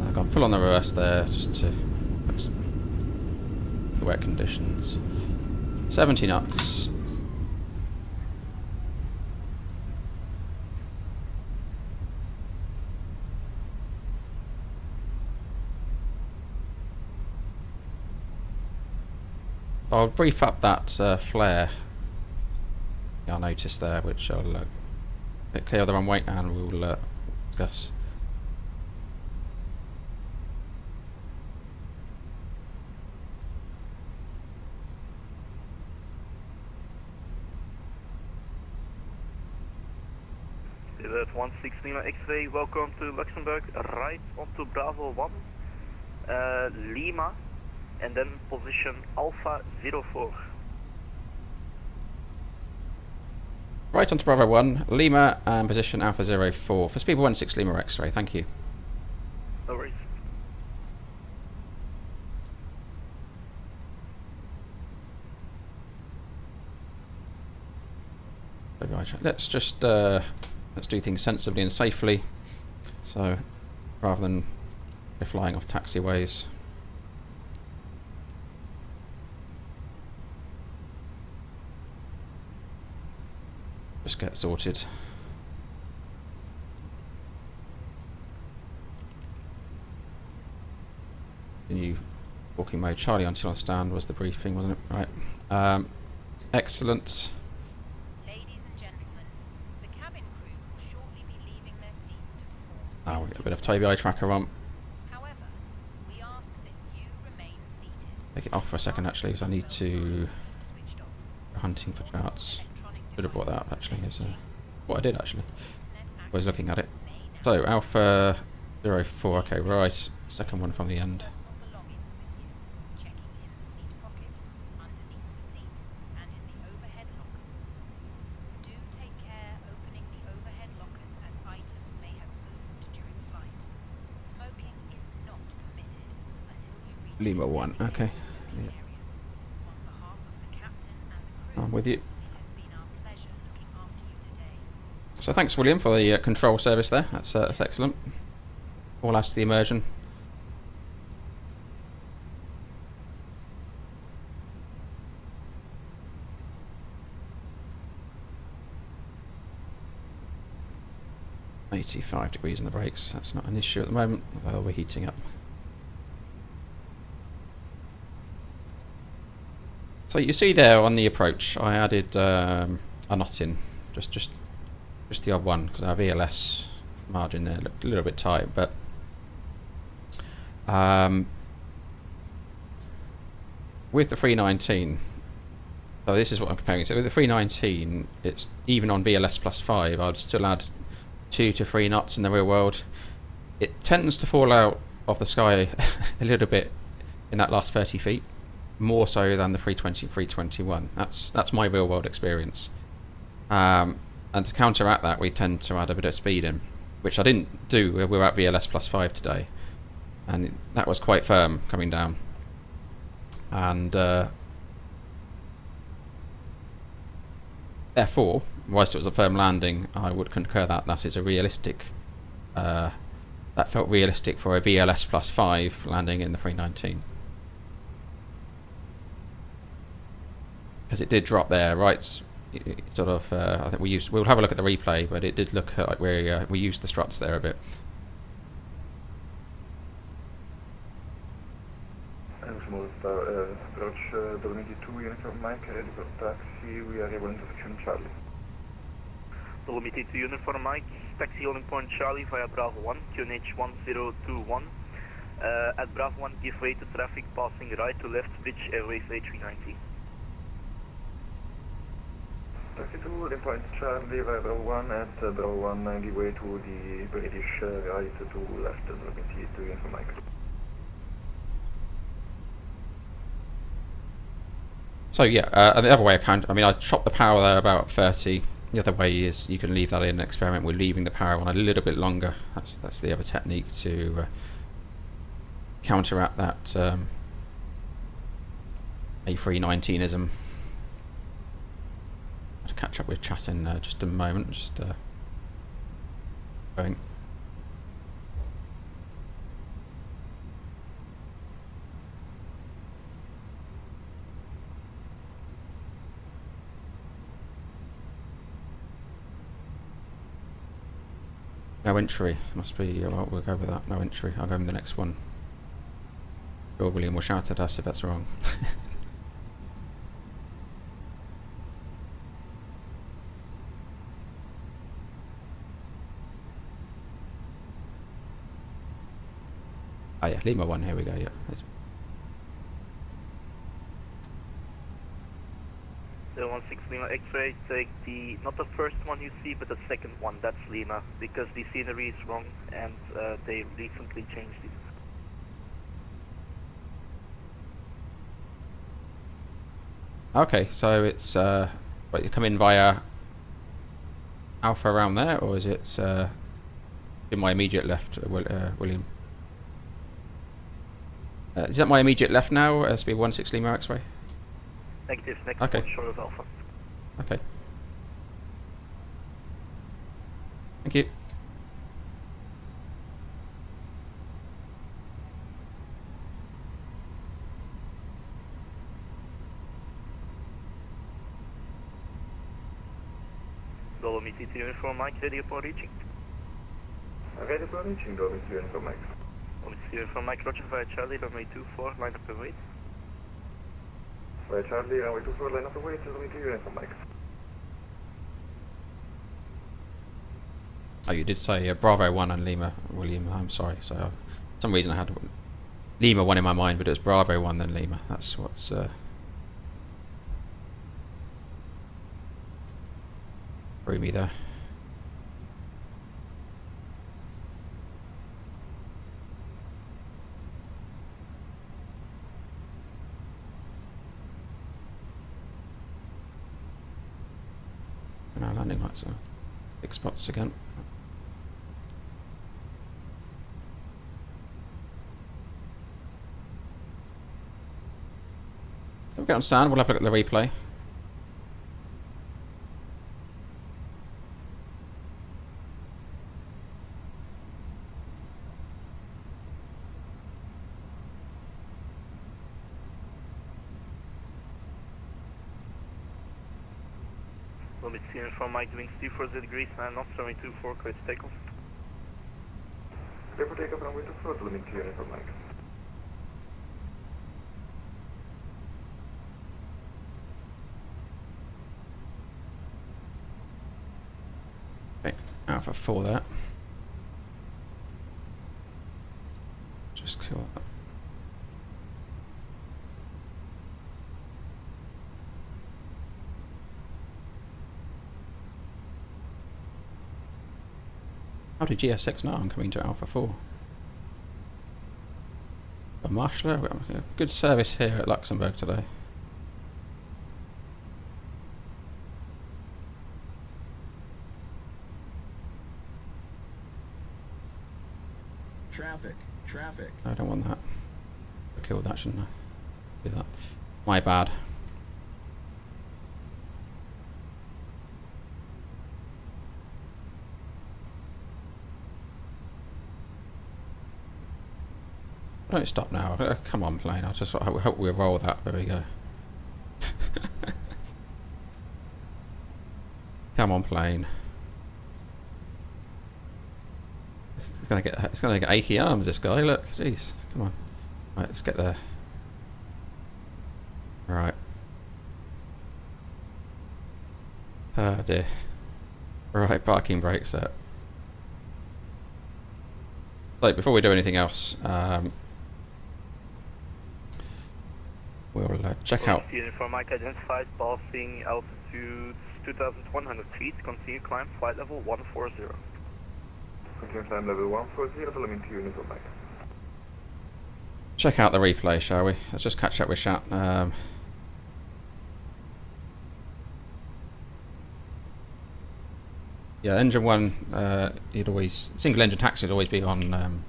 I've gone full on the reverse there, just to the wet conditions. 70 knots. I'll brief up that flare I noticed there, which I'll bit clear of the runway and we'll discuss. Alert 16 Lima X-ray, welcome to Luxembourg, right onto Bravo 1, Lima, and then position Alpha 04. Right onto Bravo 1, Lima, and position Alpha 04 for speed 16 Lima X-ray, thank you. No worries. Right, let's just let's do things sensibly and safely. So rather than flying off taxiways. Just get sorted. New walking mode. Charlie until on stand was the briefing, wasn't it? Right. Excellent. Oh, we got a bit of Toby eye tracker on. However, we ask that you remain seated. Take it off for a second actually, because I need to Switched off. hunting for charts. Electronic Should have brought that up actually. Is what I did actually. devices, I was looking at it. main So Alpha 04. Okay, right. Second one from the end. personal belongings with you. Checking in the seat pocket, underneath the seat, and in the overhead lockers. Do take care opening the overhead lockers as items may have moved during flight. Smoking is not permitted until you reach Lima 1. Okay. the area. On behalf of the captain and the crew, I'm with you. it has been our pleasure looking after you today. So thanks, William, for the control service there. That's excellent. All as to the immersion. –85 in the brakes. That's not an issue at the moment, although we're heating up. So you see there on the approach, I added a knot in, just the odd one, because our VLS margin there looked a little bit tight, but with the 319, so this is what I'm comparing. So with the 319, it's even on VLS plus 5, I'd still add 2 to 3 knots in the real world. It tends to fall out of the sky a little bit in that last 30 feet, more so than the 320 321. That's my real world experience. And to counteract that, we tend to add a bit of speed in, which I didn't do. We were at VLS +5 today, and that was quite firm coming down. And therefore, whilst it was a firm landing, I would concur that that is a realistic. That felt realistic for a VLS +5 landing in the 319. Because it did drop there, right? Sort of. I think we'll have a look at the replay, but it did look like we used the struts there a bit. Luxembourg approach Dominique 2 uniform Mike, ready for taxi. We are able to intersection Charlie. Dominique 2 uniform Mike, taxi holding point Charlie via Bravo 1, QNH 1021. At Bravo 1, give way to traffic passing right to left, bridge Airways A319. Taxi 2 holding point Charlie via Bravo 1 at Bravo 1, give way to the British right to left, Dominique 2 uniform Mike. So yeah, and the other way I chopped the power there about 30. The other way is you can leave that in and experiment with leaving the power on a little bit longer. That's the other technique to counteract that A319ism. To catch up with chat in just a moment. Just going. No entry, must be, well, we'll go with that, no entry. I'll go with the next one. Sure, William will shout at us if that's wrong. Oh yeah, Lima 1, here we go, yeah. That's 016 Lima X-ray, take not the first one you see, but the second one, that's Lima, because the scenery is wrong and they recently changed it. Okay, so it's, what, you come in via Alpha around there, or is it in my immediate left, William? Is that my immediate left now, SB 16 Lima X-ray? Negative, next Okay. one short of Alpha. Okay. Thank you. Dolomite to uniform Mike, ready upon reaching. Ready for reaching Dominique 2 uniform Mike. Dolomite to uniform Mike, Roger via Charlie, runway 24, line up and wait. Via Charlie, runway 24, line up and wait, Dominique 2 uniform Mike. Oh, you did say Bravo 1 and Lima, William. I'm sorry. So, for some reason I had Lima 1 in my mind, but it was Bravo 1 then Lima. That's what's threw me there. Now landing lights are big spots again. We'll get on stand, we'll have a look at the replay. Limit C uniform Mike, doing 240 degrees, 9 knots, runway 24, clear to takeoff. Clear for takeoff, runway 24, Dominique 2 uniform Mike. Okay, Alpha 4 there. Just kill that. How did GS6 know I'm coming to Alpha 4? A marshaller, we've got a good service here at Luxembourg today. Traffic. I don't want that. I killed that, shouldn't I? Do that. My bad. Don't stop now. Come on, plane. I just hope we roll that. There we go. Come on, plane. It's gonna get achy arms. This guy. Look, jeez. Come on. Right, let's get there. Right. Oh dear. Right, parking brake set. So before we do anything else, we'll check out. Uniform Mike identified, passing altitude 2,100 feet, continue climb, flight level 140. Continue climb level 140, following to Uniform Mike. Check out the replay, shall we? Let's just catch up with chat. Yeah, engine one, you'd always single engine taxi would always be on.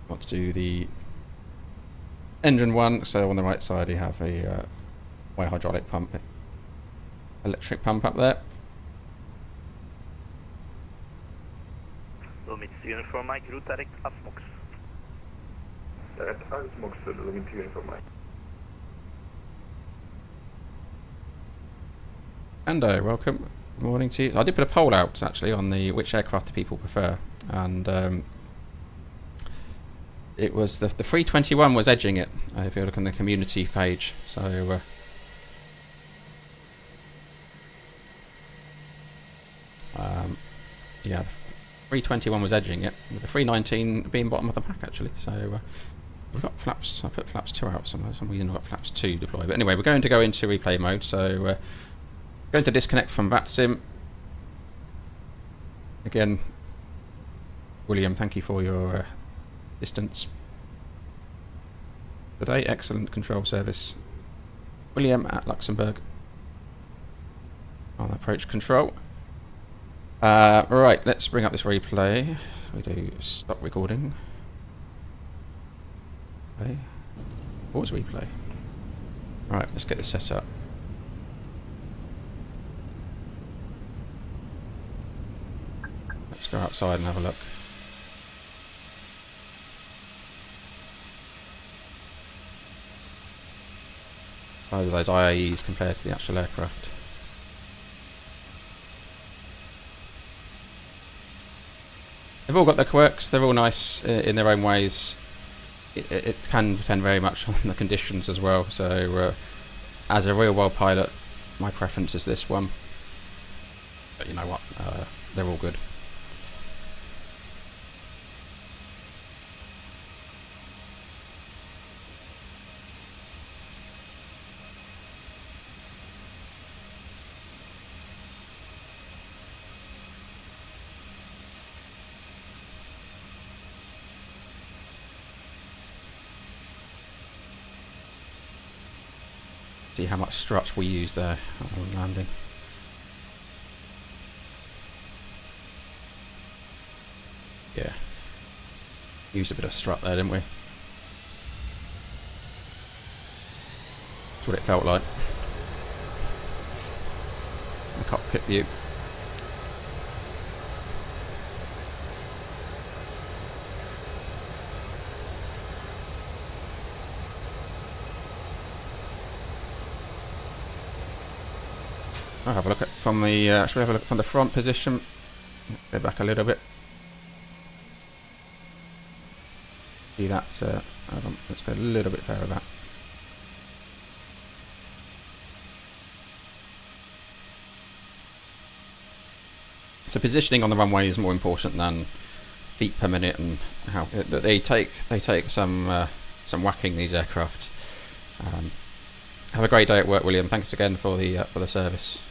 What to do the engine one? So on the right side you have a Y hydraulic pump, electric pump up there. Limit Uniform Mike, route direct afmox. Direct afmox, following to Uniform Mike. Ando, welcome. Good morning to you. I did put a poll out actually on the which aircraft do people prefer, and it was the 321 was edging it. If you look on the community page, so yeah, the 321 was edging it, with the 319 being bottom of the pack actually. So we've got flaps. I put flaps 2 out somewhere. For some reason I've got flaps 2 deployed. But anyway, we're going to go into replay mode. So going to disconnect from VATSIM. Again, William, thank you for your distance today. Excellent control service. William at Luxembourg on approach control. Right, let's bring up this replay. We do stop recording. Okay. Pause replay. Right, let's get this set up. Let's go outside and have a look. Either those IAEs compared to the actual aircraft. They've all got their quirks, they're all nice in their own ways. It can depend very much on the conditions as well, so as a real world pilot, my preference is this one. But you know what, they're all good. See how much strut we use there on landing. Yeah, used a bit of strut there, didn't we? That's what it felt like. The cockpit view. I'll have a look at from the. Shall we have a look from the front position? Go back a little bit. See that? Hold on, let's go a little bit further back. So positioning on the runway is more important than feet per minute, and how they take some whacking, these aircraft. Have a great day at work, William. Thanks again for the service.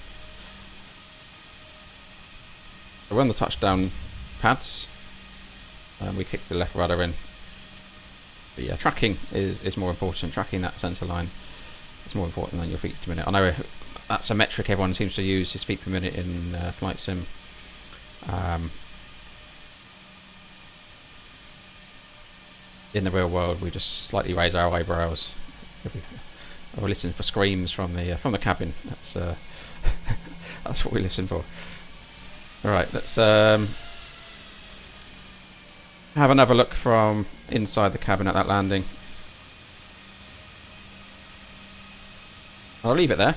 We're on the touchdown pads, and we kicked the left rudder in. But yeah, tracking is more important. Tracking that centre line is more important than your feet per minute. I know that's a metric everyone seems to use, is feet per minute in flight sim. In the real world, we just slightly raise our eyebrows. We listen for screams from the cabin. That's that's what we listen for. All right, let's have another look from inside the cabin at that landing. I'll leave it there.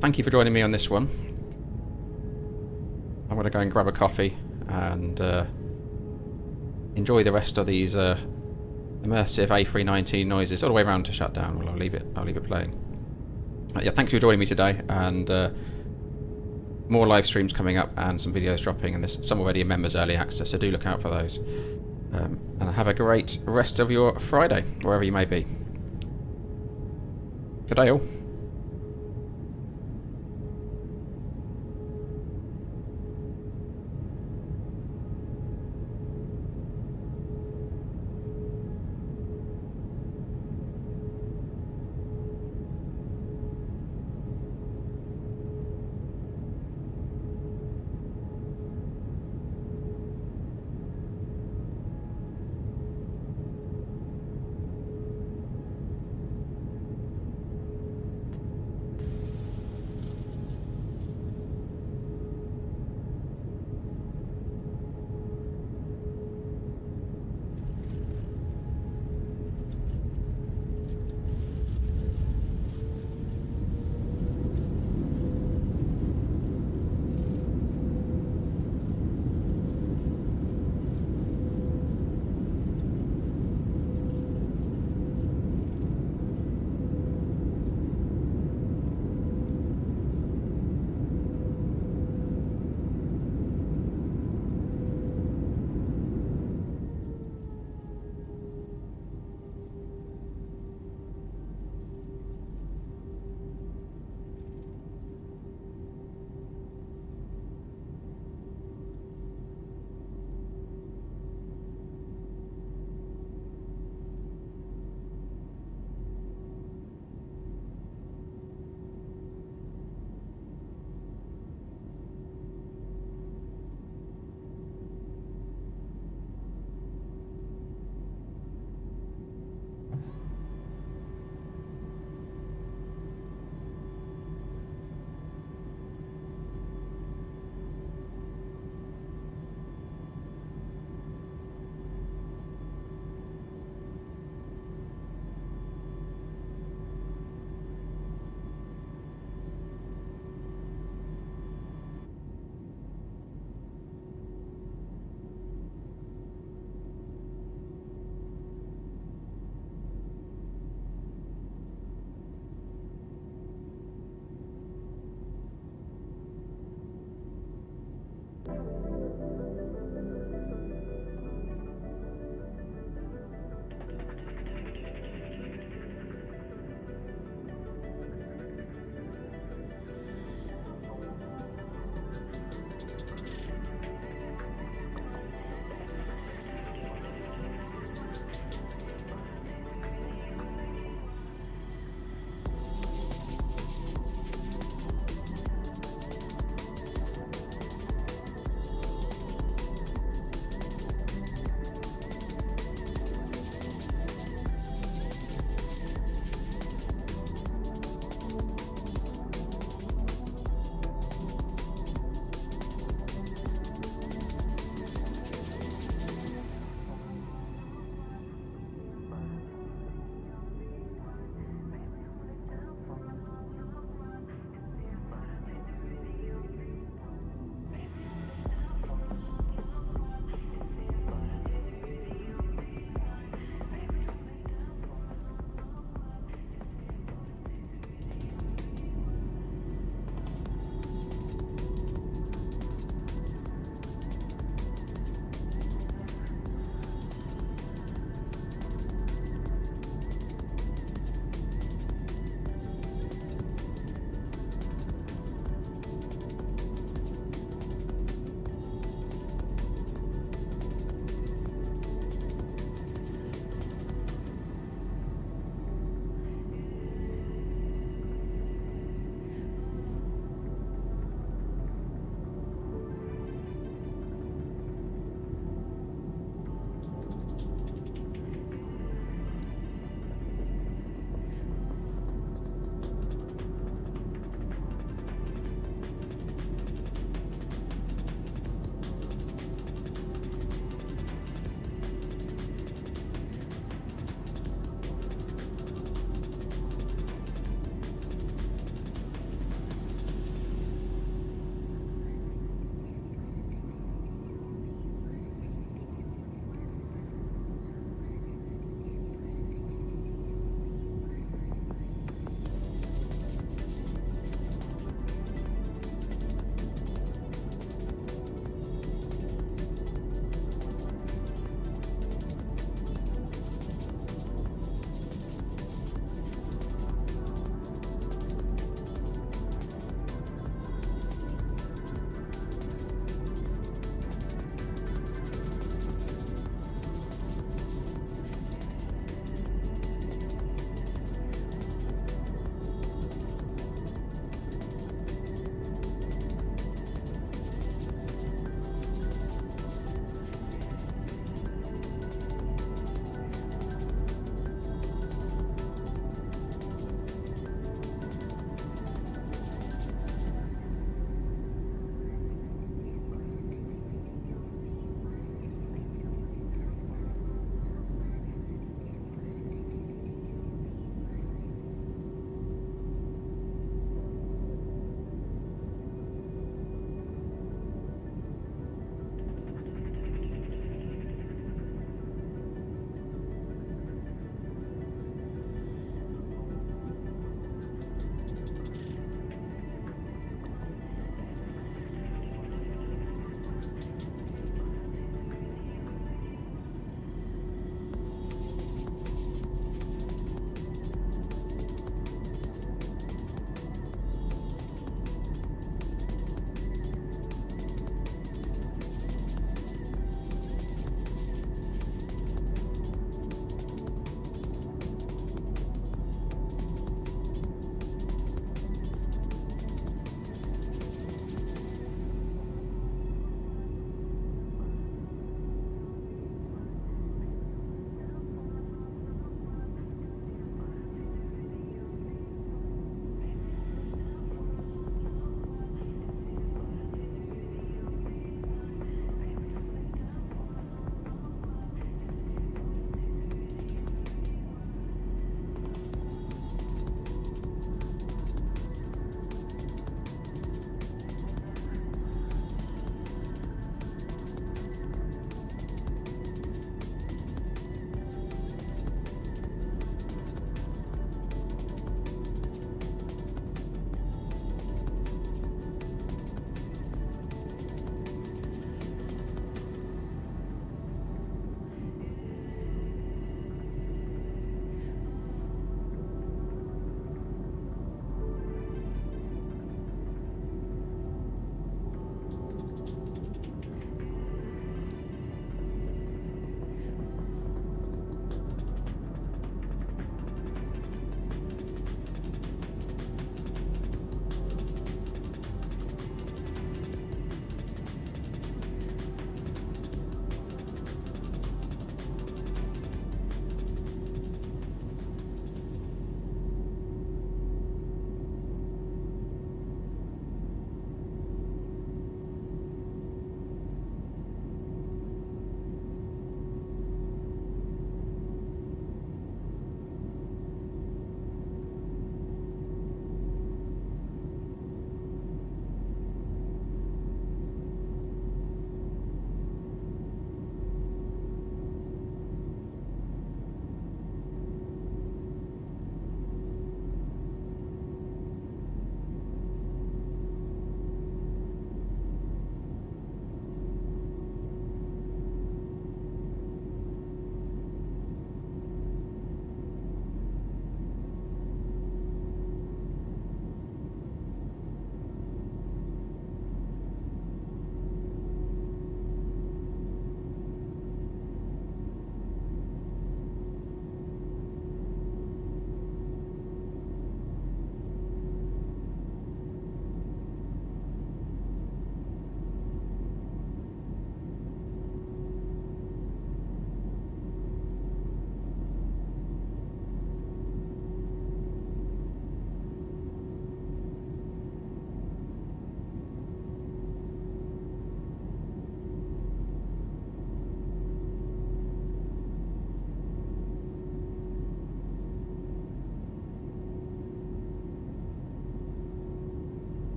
Thank you for joining me on this one. I'm going to go and grab a coffee and enjoy the rest of these immersive A319 noises all the way around to shut down. Well, I'll leave it playing. Yeah, thanks for joining me today, and more live streams coming up and some videos dropping, and there's some already in members early access, so do look out for those. And have a great rest of your Friday, wherever you may be. Good day all.